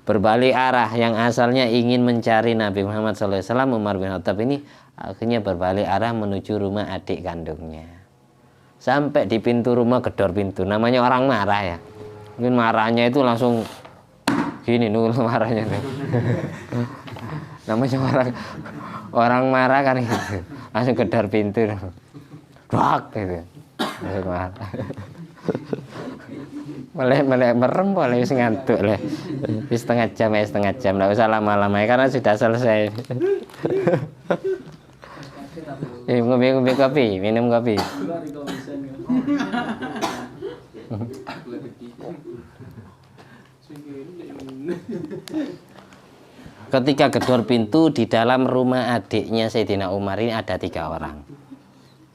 berbalik arah. Yang asalnya ingin mencari Nabi Muhammad SAW, Umar bin Khattab ini akhirnya berbalik arah menuju rumah adik kandungnya. Sampai di pintu rumah, gedor pintu. Namanya orang marah ya, mungkin marahnya itu langsung gini nul marahnya tuh. Namanya orang marah kan gitu, langsung gedor pintu, brak gitu, langsung marah. Melek merem boleh ngantuk lah. Setengah jam nggak usah lama-lama ya, karena sudah selesai. Ngombe kopi, minum kopi. Ketika gedor pintu, di dalam rumah adiknya Sayyidina Umar ini ada 3 orang.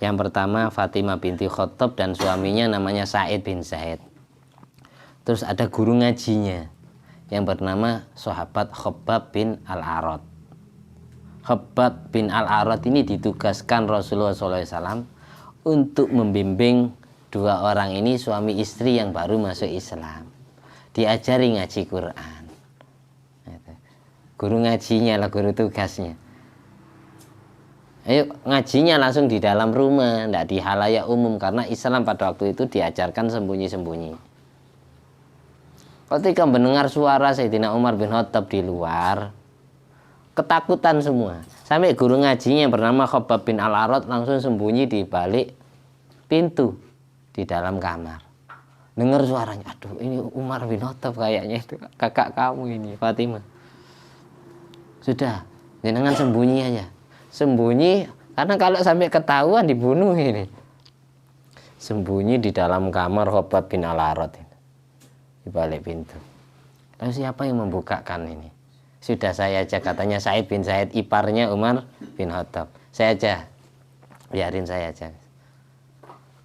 Yang pertama Fatimah binti Khattab dan suaminya namanya Sa'id bin Zaid. Terus ada guru ngajinya yang bernama sahabat Khabbab bin Al-Arad. Khabbab bin Al-Arad ini ditugaskan Rasulullah SAW untuk membimbing 2 orang ini, suami istri yang baru masuk Islam. Diajari ngaji Quran. Guru ngajinya lah, guru tugasnya. Ayo ngajinya langsung di dalam rumah, tidak di halayak umum, karena Islam pada waktu itu diajarkan sembunyi-sembunyi. Ketika mendengar suara Sayyidina Umar bin Khattab di luar, ketakutan semua. Sampai guru ngajinya yang bernama Khabbab bin Al-Arad langsung sembunyi di balik pintu di dalam kamar. Dengar suaranya, aduh ini Umar bin Khattab kayaknya, itu kakak kamu ini Fatimah. Sudah, jangan sembunyi aja. Sembunyi, karena kalau sampai ketahuan dibunuh ini. Sembunyi di dalam kamar Khabbab bin Al-Arad ini, di balik pintu. Lalu siapa yang membukakan ini? Sudah saya aja, katanya Sa'id bin Zaid, iparnya Umar bin Khattab. Saya aja, biarin saya aja.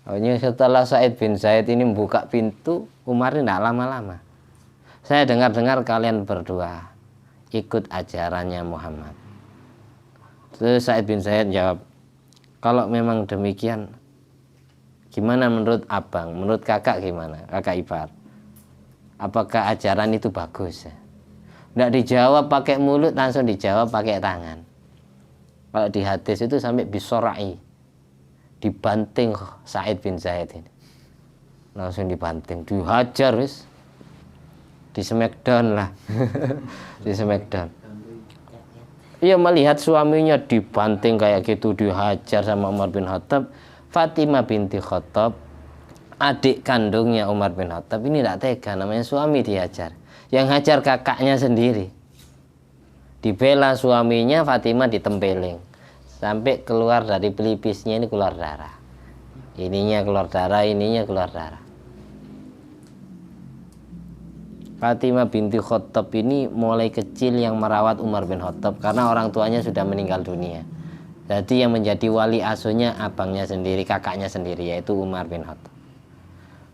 Hanya setelah Sa'id bin Zaid ini membuka pintu, Umar ini tidak lama-lama. Saya dengar-dengar kalian berdua ikut ajarannya Muhammad. Terus Sa'id bin Zaid jawab, kalau memang demikian, gimana menurut abang, menurut kakak gimana, kakak ipar? Apakah ajaran itu bagus? Tidak dijawab pakai mulut, langsung dijawab pakai tangan. Kalau di hadis itu sampai bisorai, dibanting Sa'id bin Zaid ini. Langsung dibanting, dihajar wis. Di smackdown lah. Di smackdown. Ia melihat suaminya dibanting kayak gitu, dihajar sama Umar bin Khattab. Fatimah binti Khattab, adik kandungnya Umar bin Khattab, ini tidak tega, namanya suami dihajar. Yang hajar kakaknya sendiri. Dibela suaminya, Fatimah ditempeling. Sampai keluar dari pelipisnya ini keluar darah. Ininya keluar darah, ininya keluar darah. Fatimah binti Khattab ini mulai kecil yang merawat Umar bin Khattab karena orang tuanya sudah meninggal dunia. Jadi yang menjadi wali asuhnya abangnya sendiri, kakaknya sendiri, yaitu Umar bin Khattab.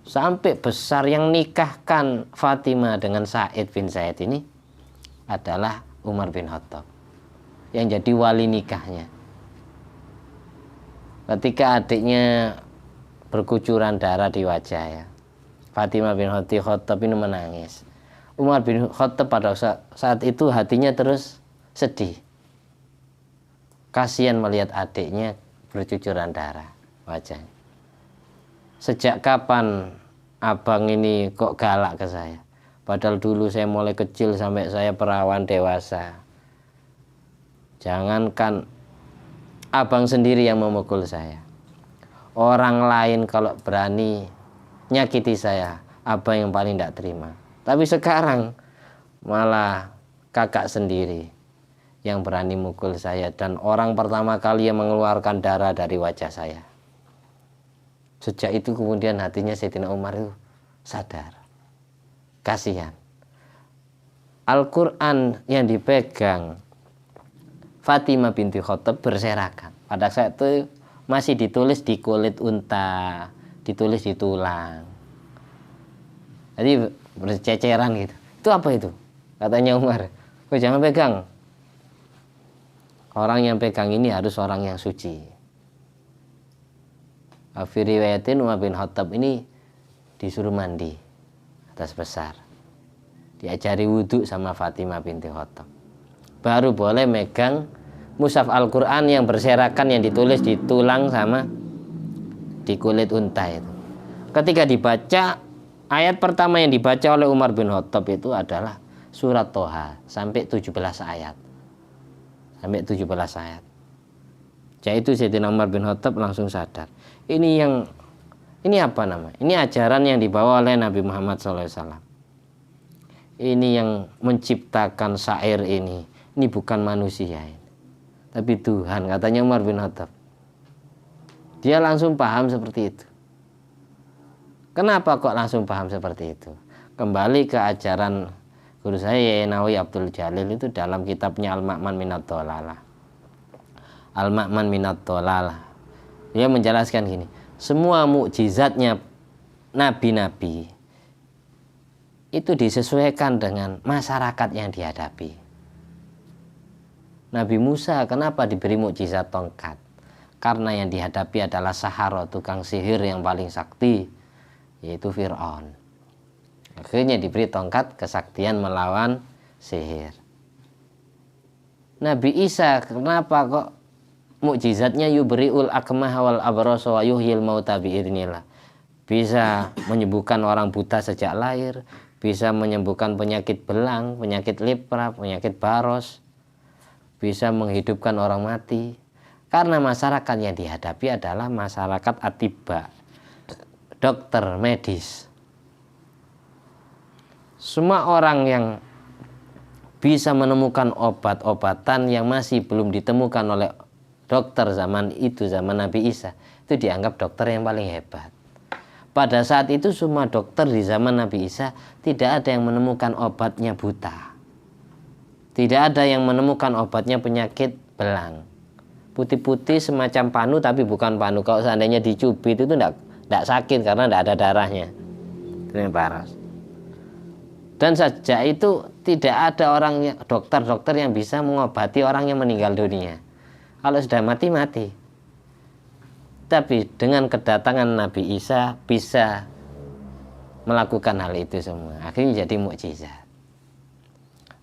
Sampai besar yang nikahkan Fatimah dengan Sa'id bin Zaid ini adalah Umar bin Khattab, yang jadi wali nikahnya. Ketika adiknya berkucuran darah di wajah ya, Fatimah bin Khattab ini menangis. Umar bin Khattab pada saat itu hatinya terus sedih. Kasihan melihat adiknya bercucuran darah wajahnya. Sejak kapan abang ini kok galak ke saya? Padahal dulu saya mulai kecil sampai saya perawan dewasa. Jangankan abang sendiri yang memukul saya. Orang lain kalau berani nyakiti saya, abang yang paling tidak terima. Tapi sekarang malah kakak sendiri yang berani mukul saya, dan orang pertama kali yang mengeluarkan darah dari wajah saya. Sejak itu kemudian hatinya Sayyidina Umar itu sadar, kasihan. Al-Quran yang dipegang Fatimah binti Khattab berserakan. Pada saat itu masih ditulis di kulit unta, ditulis di tulang. Jadi berceceran gitu. Itu apa itu? Katanya Umar, oh, jangan pegang. Orang yang pegang ini harus orang yang suci. Fi riwayatin Umar bin Khattab ini disuruh mandi atas besar. Diajari wudhu sama Fatimah binti Khattab. Baru boleh megang mushaf Al-Quran yang berserakan, yang ditulis di tulang sama di kulit unta itu. Ketika dibaca, ayat pertama yang dibaca oleh Umar bin Khattab itu adalah surat Toha sampai 17 ayat. Sampai 17 ayat. Jadi itu Sayyidina Umar bin Khattab langsung sadar. Ini apa nama? Ini ajaran yang dibawa oleh Nabi Muhammad SAW. Ini yang menciptakan syair ini. Ini bukan manusia ini, tapi Tuhan, katanya Umar bin Khattab. Dia langsung paham seperti itu. Kenapa kok langsung paham seperti itu? Kembali ke ajaran guru saya Yai Nawawi Abdul Jalil itu dalam kitabnya Al-Ma'man Minad Dhalalah. Al-Ma'man Minad Dhalalah. Dia menjelaskan gini, semua mukjizatnya nabi-nabi itu disesuaikan dengan masyarakat yang dihadapi. Nabi Musa kenapa diberi mukjizat tongkat? Karena yang dihadapi adalah Sahara, tukang sihir yang paling sakti, yaitu Fir'aun. Akhirnya diberi tongkat kesaktian melawan sihir. Nabi Isa kenapa kok mukjizatnya yubriul akmah wal abrasa wa yuhyil mauta biidznillah? Bisa menyembuhkan orang buta sejak lahir, bisa menyembuhkan penyakit belang, penyakit lepra, penyakit baros, bisa menghidupkan orang mati. Karena masyarakat yang dihadapi adalah masyarakat atibba, dokter medis. Semua orang yang bisa menemukan obat-obatan yang masih belum ditemukan oleh dokter zaman itu, zaman Nabi Isa, itu dianggap dokter yang paling hebat. Pada saat itu semua dokter di zaman Nabi Isa tidak ada yang menemukan obatnya buta. Tidak ada yang menemukan obatnya penyakit belang. Putih-putih semacam panu tapi bukan panu. Kalau seandainya dicubit itu tidak sakit karena tidak ada darahnya. Itu baros. Dan sejak itu tidak ada dokter-dokter yang bisa mengobati orang yang meninggal dunia. Kalau sudah mati. Tapi dengan kedatangan Nabi Isa bisa melakukan hal itu semua. Akhirnya jadi mukjizat.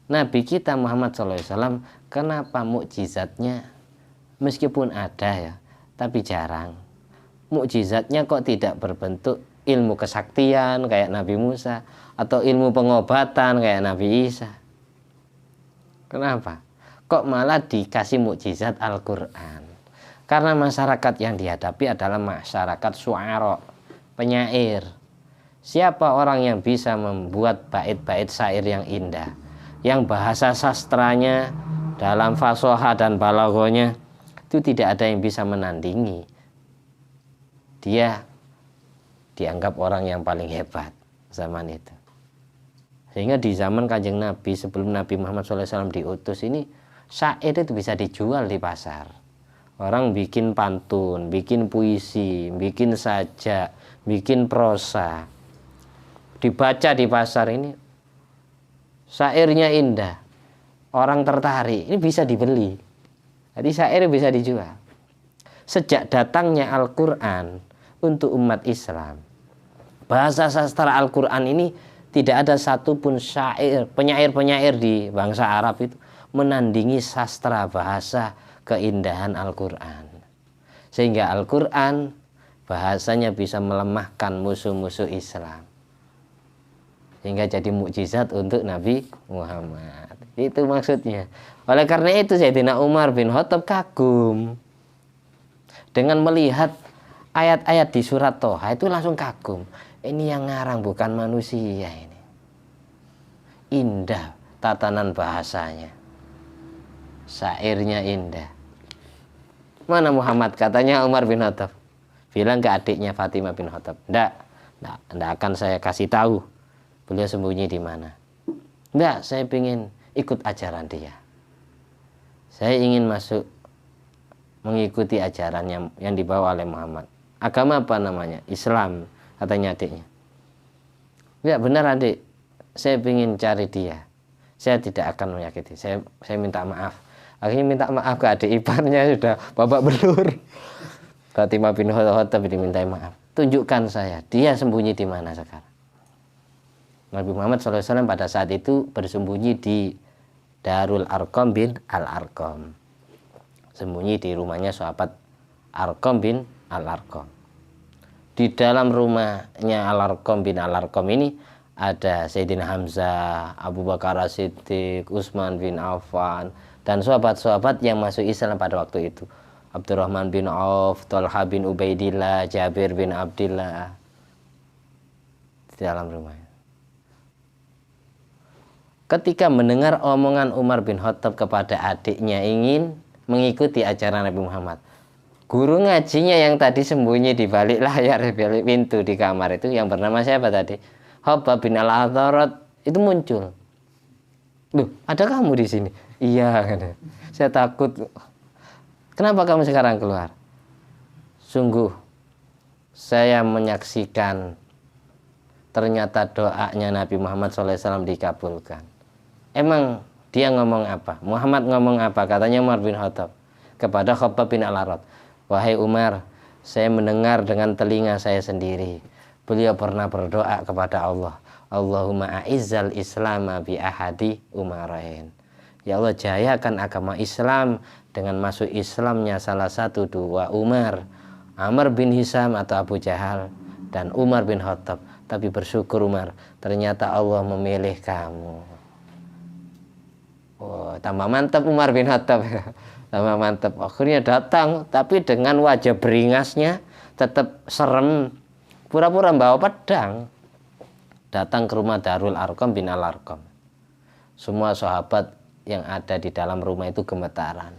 Nabi kita Muhammad SAW, kenapa mukjizatnya meskipun ada ya, tapi jarang. Mukjizatnya kok tidak berbentuk ilmu kesaktian kayak Nabi Musa atau ilmu pengobatan kayak Nabi Isa. Kenapa? Kok malah dikasih mukjizat Al-Quran? Karena masyarakat yang dihadapi adalah masyarakat syu'ara, penyair. Siapa orang yang bisa membuat bait-bait syair yang indah, yang bahasa sastranya dalam fasoha dan balagonya itu tidak ada yang bisa menandingi. Dia dianggap orang yang paling hebat zaman itu. Sehingga di zaman Kanjeng Nabi, sebelum Nabi Muhammad SAW diutus ini, syair itu bisa dijual di pasar. Orang bikin pantun, bikin puisi, bikin sajak, bikin prosa, dibaca di pasar ini, syairnya indah, orang tertarik, ini bisa dibeli. Jadi syair bisa dijual. Sejak datangnya Al-Quran untuk umat Islam, bahasa sastra Al-Quran ini tidak ada satupun syair, penyair-penyair di bangsa Arab itu menandingi sastra bahasa keindahan Al-Quran. Sehingga Al-Quran bahasanya bisa melemahkan musuh-musuh Islam. Sehingga jadi mukjizat untuk Nabi Muhammad. Itu maksudnya. Oleh karena itu Sayyidina Umar bin Khattab kagum. Dengan melihat ayat-ayat di surat Toha itu langsung kagum. Ini yang ngarang bukan manusia ini. Indah tatanan bahasanya. Syairnya indah. Mana Muhammad? Katanya Umar bin Khattab. Bilang ke adiknya Fatimah bin Khattab. Nggak akan saya kasih tahu. Beliau sembunyi di mana. Nggak, saya ingin ikut ajaran dia. Saya ingin masuk mengikuti ajaran yang dibawa oleh Muhammad. Agama apa namanya? Islam, katanya adiknya. Ya benar adik, saya ingin cari dia. Saya tidak akan menyakiti. Saya minta maaf. Akhirnya minta maaf ke adik iparnya, sudah babak belur. Fatimah bin Khattab dimintai maaf. Tunjukkan saya, dia sembunyi di mana sekarang. Nabi Muhammad SAW pada saat itu bersembunyi di Darul Arqam bin Al-Arqam. Sembunyi di rumahnya sahabat Arqam bin Al-Arqam. Di dalam rumahnya Al-Arqam bin Al-Arqam ini ada Sayyidina Hamzah, Abu Bakar As-Siddiq, Utsman bin Affan, dan sahabat-sahabat yang masuk Islam pada waktu itu. Abdurrahman bin Auf, Thalha bin Ubaidillah, Jabir bin Abdillah. Di dalam rumahnya. Ketika mendengar omongan Umar bin Khattab kepada adiknya ingin mengikuti ajaran Nabi Muhammad, guru ngajinya yang tadi sembunyi di balik layar, di balik pintu di kamar itu, yang bernama siapa tadi? Khabbab bin Al-Athrat itu muncul. Loh, ada kamu di sini? Iya, saya takut. Kenapa kamu sekarang keluar? Sungguh, saya menyaksikan ternyata doanya Nabi Muhammad SAW dikabulkan. Emang dia ngomong apa? Muhammad ngomong apa? Katanya Umar bin Khattab kepada Khabbab bin Al-Athrat. Wahai Umar, saya mendengar dengan telinga saya sendiri. Beliau pernah berdoa kepada Allah. Allahumma a'izzal islama bi ahadi umarain. Ya Allah, jayakan agama Islam dengan masuk Islamnya salah satu dua Umar. Amr bin Hisam atau Abu Jahal dan Umar bin Khattab. Tapi bersyukur Umar, ternyata Allah memilih kamu. Oh, tambah mantap Umar bin Khattab. Tambah mantap. Akhirnya datang, tapi dengan wajah beringasnya tetap serem. Pura-pura bawa pedang. Datang ke rumah Darul Arqam bin Al-Arqam. Semua sahabat yang ada di dalam rumah itu gemetaran.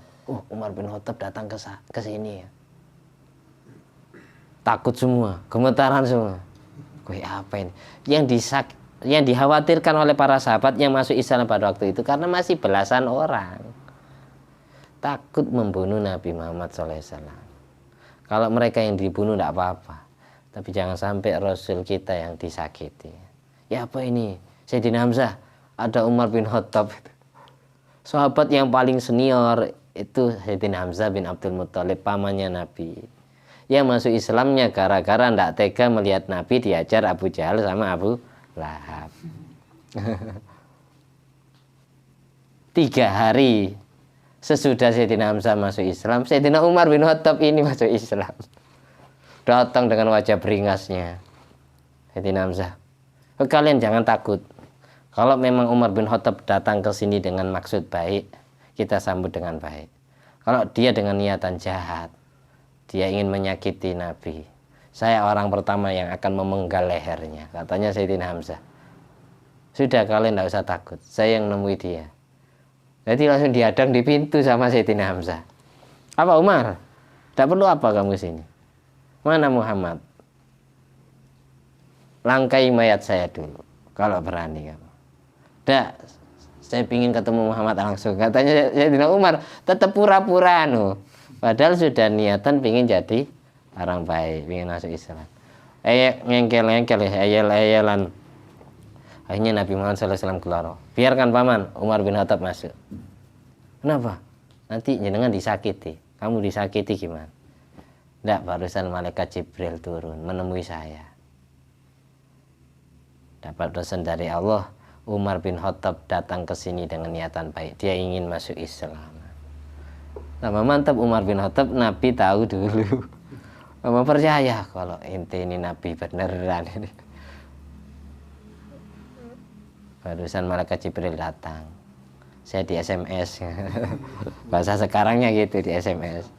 Umar bin Khattab datang ke sini ya. Takut semua, gemetaran semua. Apa ini? Yang dikhawatirkan oleh para sahabat yang masuk Islam pada waktu itu karena masih belasan orang. Takut membunuh Nabi Muhammad SAW. Kalau mereka yang dibunuh tidak apa-apa. Tapi jangan sampai Rasul kita yang disakiti. Ya apa ini? Sayyidina Hamzah, ada Umar bin Khattab. Sahabat yang paling senior itu Sayyidina Hamzah bin Abdul Muttalib, pamannya Nabi. Yang masuk Islamnya gara-gara tidak tega melihat Nabi diajar Abu Jahal sama Abu Lahab. 3 hari Sesudah Sayyidina Hamzah masuk Islam, Sayyidina Umar bin Khattab ini masuk Islam. Datang dengan wajah beringasnya. Sayyidina Hamzah, kalian jangan takut. Kalau memang Umar bin Khattab datang ke sini dengan maksud baik, kita sambut dengan baik. Kalau dia dengan niatan jahat, dia ingin menyakiti Nabi, saya orang pertama yang akan memenggal lehernya, katanya Sayyidina Hamzah. Sudah, kalian tidak usah takut, saya yang nemui dia. Jadi langsung dihadang di pintu sama Sayyidina Hamzah. Apa Umar? Tidak perlu apa kamu sini? Mana Muhammad? Langkai mayat saya dulu, kalau berani kamu. Tidak, saya ingin ketemu Muhammad langsung. Katanya Sayyidina Umar, tetap pura-pura no. Padahal sudah niatan ingin jadi orang baik, ingin masuk Islam. Ngengkel-ngengkel, ayel-ayelan. Akhirnya Nabi Muhammad SAW keluar. Biarkan paman, Umar bin Khattab masuk. Kenapa? Nanti jenengan disakiti. Kamu disakiti gimana? Tidak, barusan malaikat Jibril turun menemui saya. Dapat pesan dari Allah, Umar bin Khattab datang ke sini dengan niatan baik. Dia ingin masuk Islam. Nama mantap Umar bin Khattab, Nabi tahu dulu. Mama percaya kalau ente ini Nabi beneran ini. Barusan malaikat Jibril datang, saya di SMS. Bahasa sekarangnya gitu, di SMS.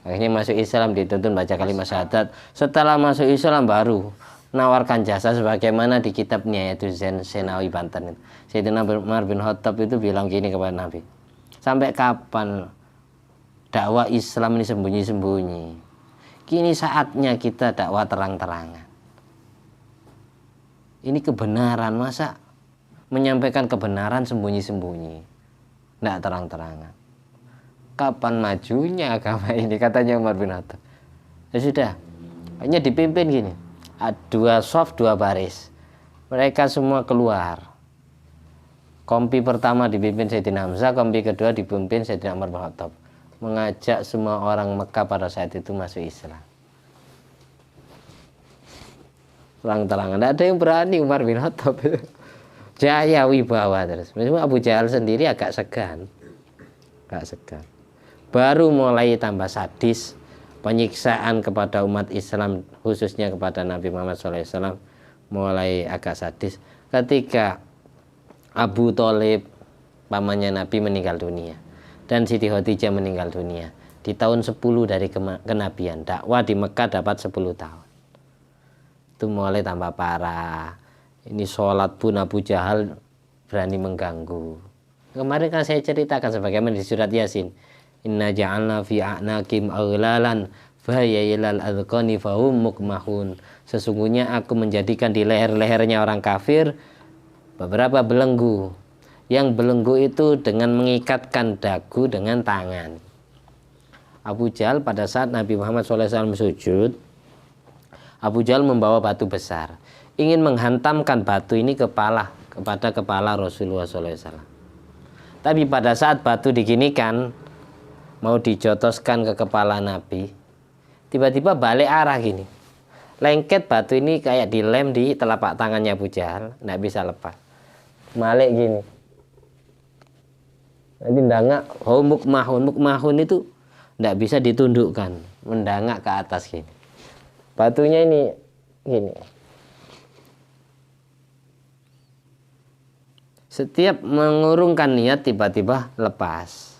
Akhirnya masuk Islam, dituntun baca kalimat syahadat. Setelah masuk Islam baru nawarkan jasa sebagaimana di kitabnya, yaitu Senawi Banten. Sayyidina Umar bin Khattab itu bilang gini kepada Nabi, sampai kapan dakwah Islam ini sembunyi-sembunyi? Kini saatnya kita dakwah terang-terangan. Ini kebenaran, masa menyampaikan kebenaran sembunyi-sembunyi, tidak terang-terangan? Kapan majunya agama ini, katanya Umar bin Khattab. Ya sudah, hanya dipimpin gini, dua soft, dua baris, mereka semua keluar. Kompi pertama dipimpin Sayyidina Hamzah, kompi kedua dipimpin Sayyidina Umar bin Khattab, mengajak semua orang Mekah pada saat itu masuk Islam. Terang-terangan, tidak ada yang berani Umar bin Khattab. Jaya wibawa terus. Abu Jahal sendiri agak segan. Baru mulai tambah sadis, penyiksaan kepada umat Islam, khususnya kepada Nabi Muhammad SAW, mulai agak sadis ketika Abu Thalib, pamannya Nabi, meninggal dunia, dan Siti Khadijah meninggal dunia di tahun 10 dari kenabian. Dakwah di Mekah dapat 10 tahun. Itu mulai tambah parah. Ini sholat pun Abu Jahal berani mengganggu. Kemarin kan saya ceritakan sebagaimana di surat Yasin, inna ja'alna fi a'nakim aghlalan fayailal adqani fahum mukmahun. Sesungguhnya aku menjadikan di leher-lehernya orang kafir beberapa belenggu. Yang belenggu itu dengan mengikatkan dagu dengan tangan. Abu Jahal pada saat Nabi Muhammad SAW sujud, Abu Jahal membawa batu besar, ingin menghantamkan batu ini kepada kepala Rasulullah SAW. Tapi pada saat batu diginikan, mau dijotoskan ke kepala Nabi, tiba-tiba balik arah gini. Lengket batu ini kayak dilem di telapak tangannya Abu Jahal, nggak bisa lepas. Balik gini. Nanti mendangak, mukmahun itu nggak bisa ditundukkan, mendangak ke atas gini. Batunya ini gini. Setiap mengurungkan niat tiba-tiba lepas.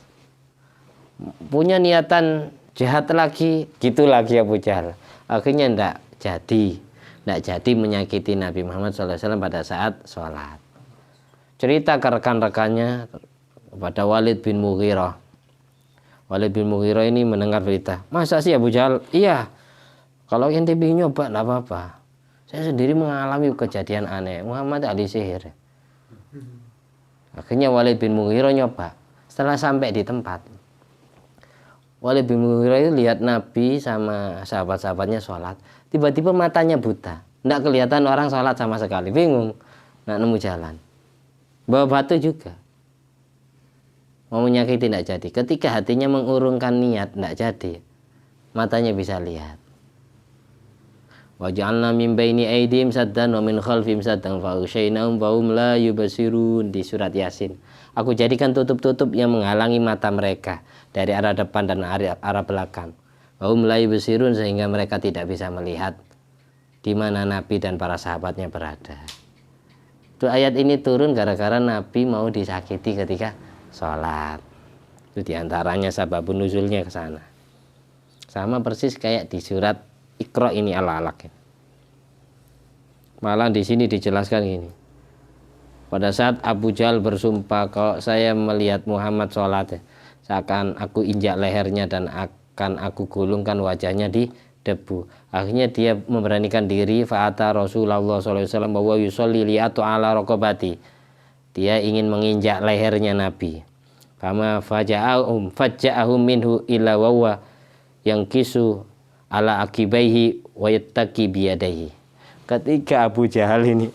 Punya niatan jahat lagi, gitu lagi Abu Jahal. Akhirnya tidak jadi menyakiti Nabi Muhammad SAW pada saat sholat. Cerita ke rekan-rekannya kepada Walid bin Mughirah. Walid bin Mughirah ini mendengar berita, masa sih Abu Jahal? Iya, kalau ente ingin nyoba tidak apa-apa. Saya sendiri mengalami kejadian aneh, Muhammad ahli sihir. Akhirnya Walid bin Mughirah nyoba. Setelah sampai di tempat, Walid bin Mughirah itu lihat Nabi sama sahabat-sahabatnya sholat. Tiba-tiba matanya buta, tidak kelihatan orang sholat sama sekali. Bingung, tidak nemu jalan. Bawa batu juga, mau menyakiti tidak jadi. Ketika hatinya mengurungkan niat tidak jadi, matanya bisa lihat. Waj'alna min baini aydihim saddan wa min khalfihim saddan fa ughshaynahum fa hum la yubsirun, di surat Yasin. Aku jadikan tutup-tutup yang menghalangi mata mereka dari arah depan dan arah belakang. Wahum la yubsirun, sehingga mereka tidak bisa melihat di mana Nabi dan para sahabatnya berada. Itu ayat ini turun gara-gara Nabi mau disakiti ketika sholat. Itu diantaranya sababun nuzulnya ke sana. Sama persis kayak di surat Iqra ini al-alaq. Malah di sini dijelaskan gini. Pada saat Abu Jahal bersumpah, kalau saya melihat Muhammad sholat, seakan aku injak lehernya dan akan aku gulungkan wajahnya di debu. Akhirnya dia memberanikan diri, fa'ata Rasulullah SAW bahwa yusolli li'atu ala rokobati. Dia ingin menginjak lehernya Nabi. Fama faja'ahum minhu illa wawa yang kisu ala akibaihi wa yattaqi biyadaihi. Ketika Abu Jahal ini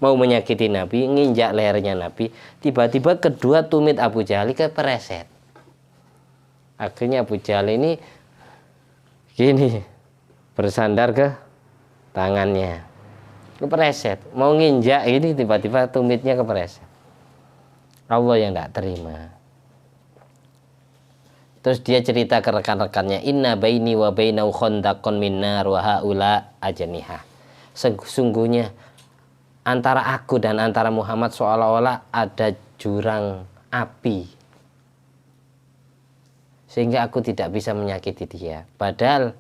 mau menyakiti Nabi, nginjak lehernya Nabi, tiba-tiba kedua tumit Abu Jahal kepreset. Akhirnya Abu Jahal ini gini, bersandar ke tangannya, kepreset. Mau nginjak ini tiba-tiba tumitnya kepreset. Allah yang tidak terima. Terus dia cerita ke rekan-rekannya, inna baini wa bainau khandaqan min nar wa haula ajniha. Sesungguhnya antara aku dan antara Muhammad seolah-olah ada jurang api, sehingga aku tidak bisa menyakiti dia. Padahal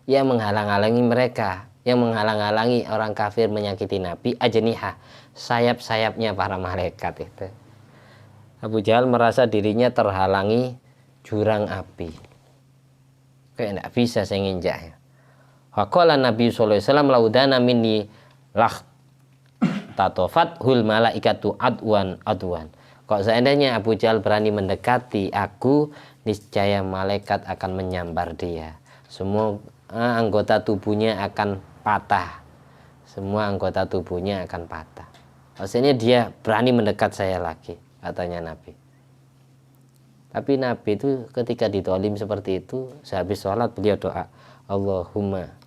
yang menghalang-halangi mereka, yang menghalang-halangi orang kafir menyakiti Nabi, ajniha, sayap-sayapnya para malaikat itu. Abu Jahal merasa dirinya terhalangi jurang api, kayak tidak bisa saya nginjaknya. Waqala Nabi sallallahu alaihi wasallam laudana minni lah tatofat hul malaikatu adwan. Kalau seandainya Abu Jahal berani mendekati aku, niscaya malaikat akan menyambar dia. Semua anggota tubuhnya akan patah. Semua anggota tubuhnya akan patah. Maksudnya dia berani mendekat saya lagi, katanya Nabi. Tapi Nabi itu ketika ditolim seperti itu, sehabis sholat beliau doa, Allahumma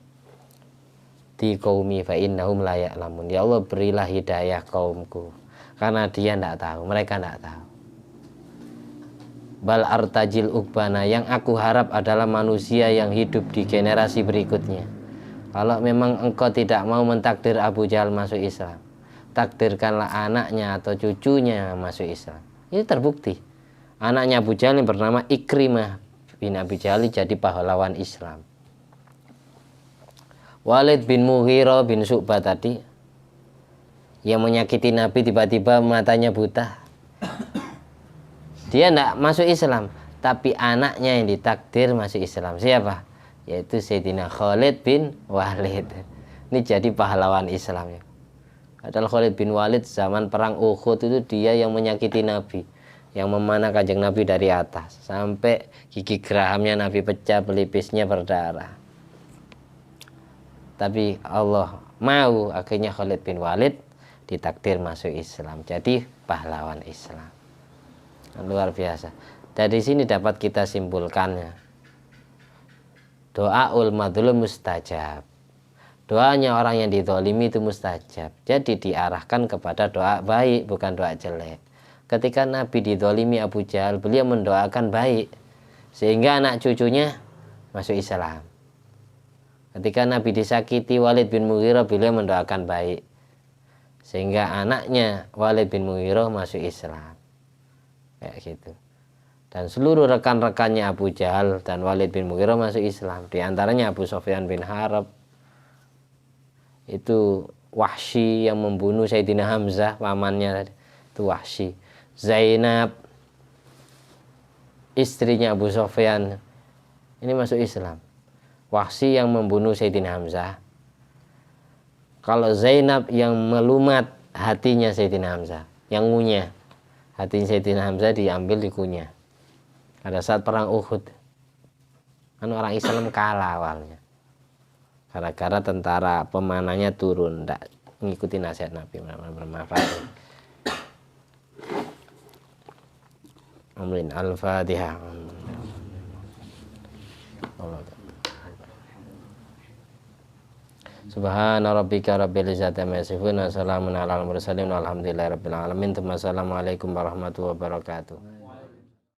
di qaumi fa innahum la ya'lamun. Ya Allah, berilah hidayah kaumku, karena dia tidak tahu, mereka tidak tahu. Bal artajil ukbana, yang aku harap adalah manusia yang hidup di generasi berikutnya. Kalau memang engkau tidak mau mentakdir Abu Jahal masuk Islam, takdirkanlah anaknya atau cucunya masuk Islam. Ini terbukti. Anaknya Abu Jahal yang bernama Ikrimah bin Abi Jahal jadi pahlawan Islam. Walid bin Mughirah bin Syu'bah tadi yang menyakiti Nabi, tiba-tiba matanya buta. Dia tidak masuk Islam, tapi anaknya yang ditakdir masuk Islam. Siapa? Yaitu Sayyidina Khalid bin Walid. Ini jadi pahlawan Islam ya. Padahal Khalid bin Walid zaman perang Uhud itu dia yang menyakiti Nabi, yang memanah kanjeng Nabi dari atas sampai gigi gerahamnya Nabi pecah, pelipisnya berdarah. Tapi Allah mau, akhirnya Khalid bin Walid ditakdir masuk Islam, jadi pahlawan Islam. Luar biasa. Dari sini dapat kita simpulkannya, doaul madlum mustajab. Doanya orang yang dizalimi itu mustajab. Jadi diarahkan kepada doa baik, bukan doa jelek. Ketika Nabi dizalimi Abu Jahal, beliau mendoakan baik, sehingga anak cucunya masuk Islam. Ketika Nabi disakiti Walid bin Mughirah, beliau mendoakan baik, sehingga anaknya Walid bin Mughirah masuk Islam. Kayak gitu. Dan seluruh rekan-rekannya Abu Jahal dan Walid bin Mughirah masuk Islam. Di antaranya Abu Sufyan bin Harb, itu Wahsy yang membunuh Sayyidina Hamzah, pamannya itu Wahsy. Zainab, istrinya Abu Sufyan, ini masuk Islam. Wahsy yang membunuh Sayyidina Hamzah. Kalau Zainab yang melumat hatinya Sayyidina Hamzah, yang ngunyah hati Sayyidina Hamzah, diambil dikunyah pada saat perang Uhud. Kan orang Islam kalah awalnya gara-gara tentara pemanahnya turun, tidak mengikuti nasihat Nabi, bermanfaat. Amin. Al-Fatihah. Subhana rabbika rabbil izzati amma yasifun wa salamun alal mursalin walhamdulillahi rabbil alamin. Assalamualaikum warahmatullahi wabarakatuh.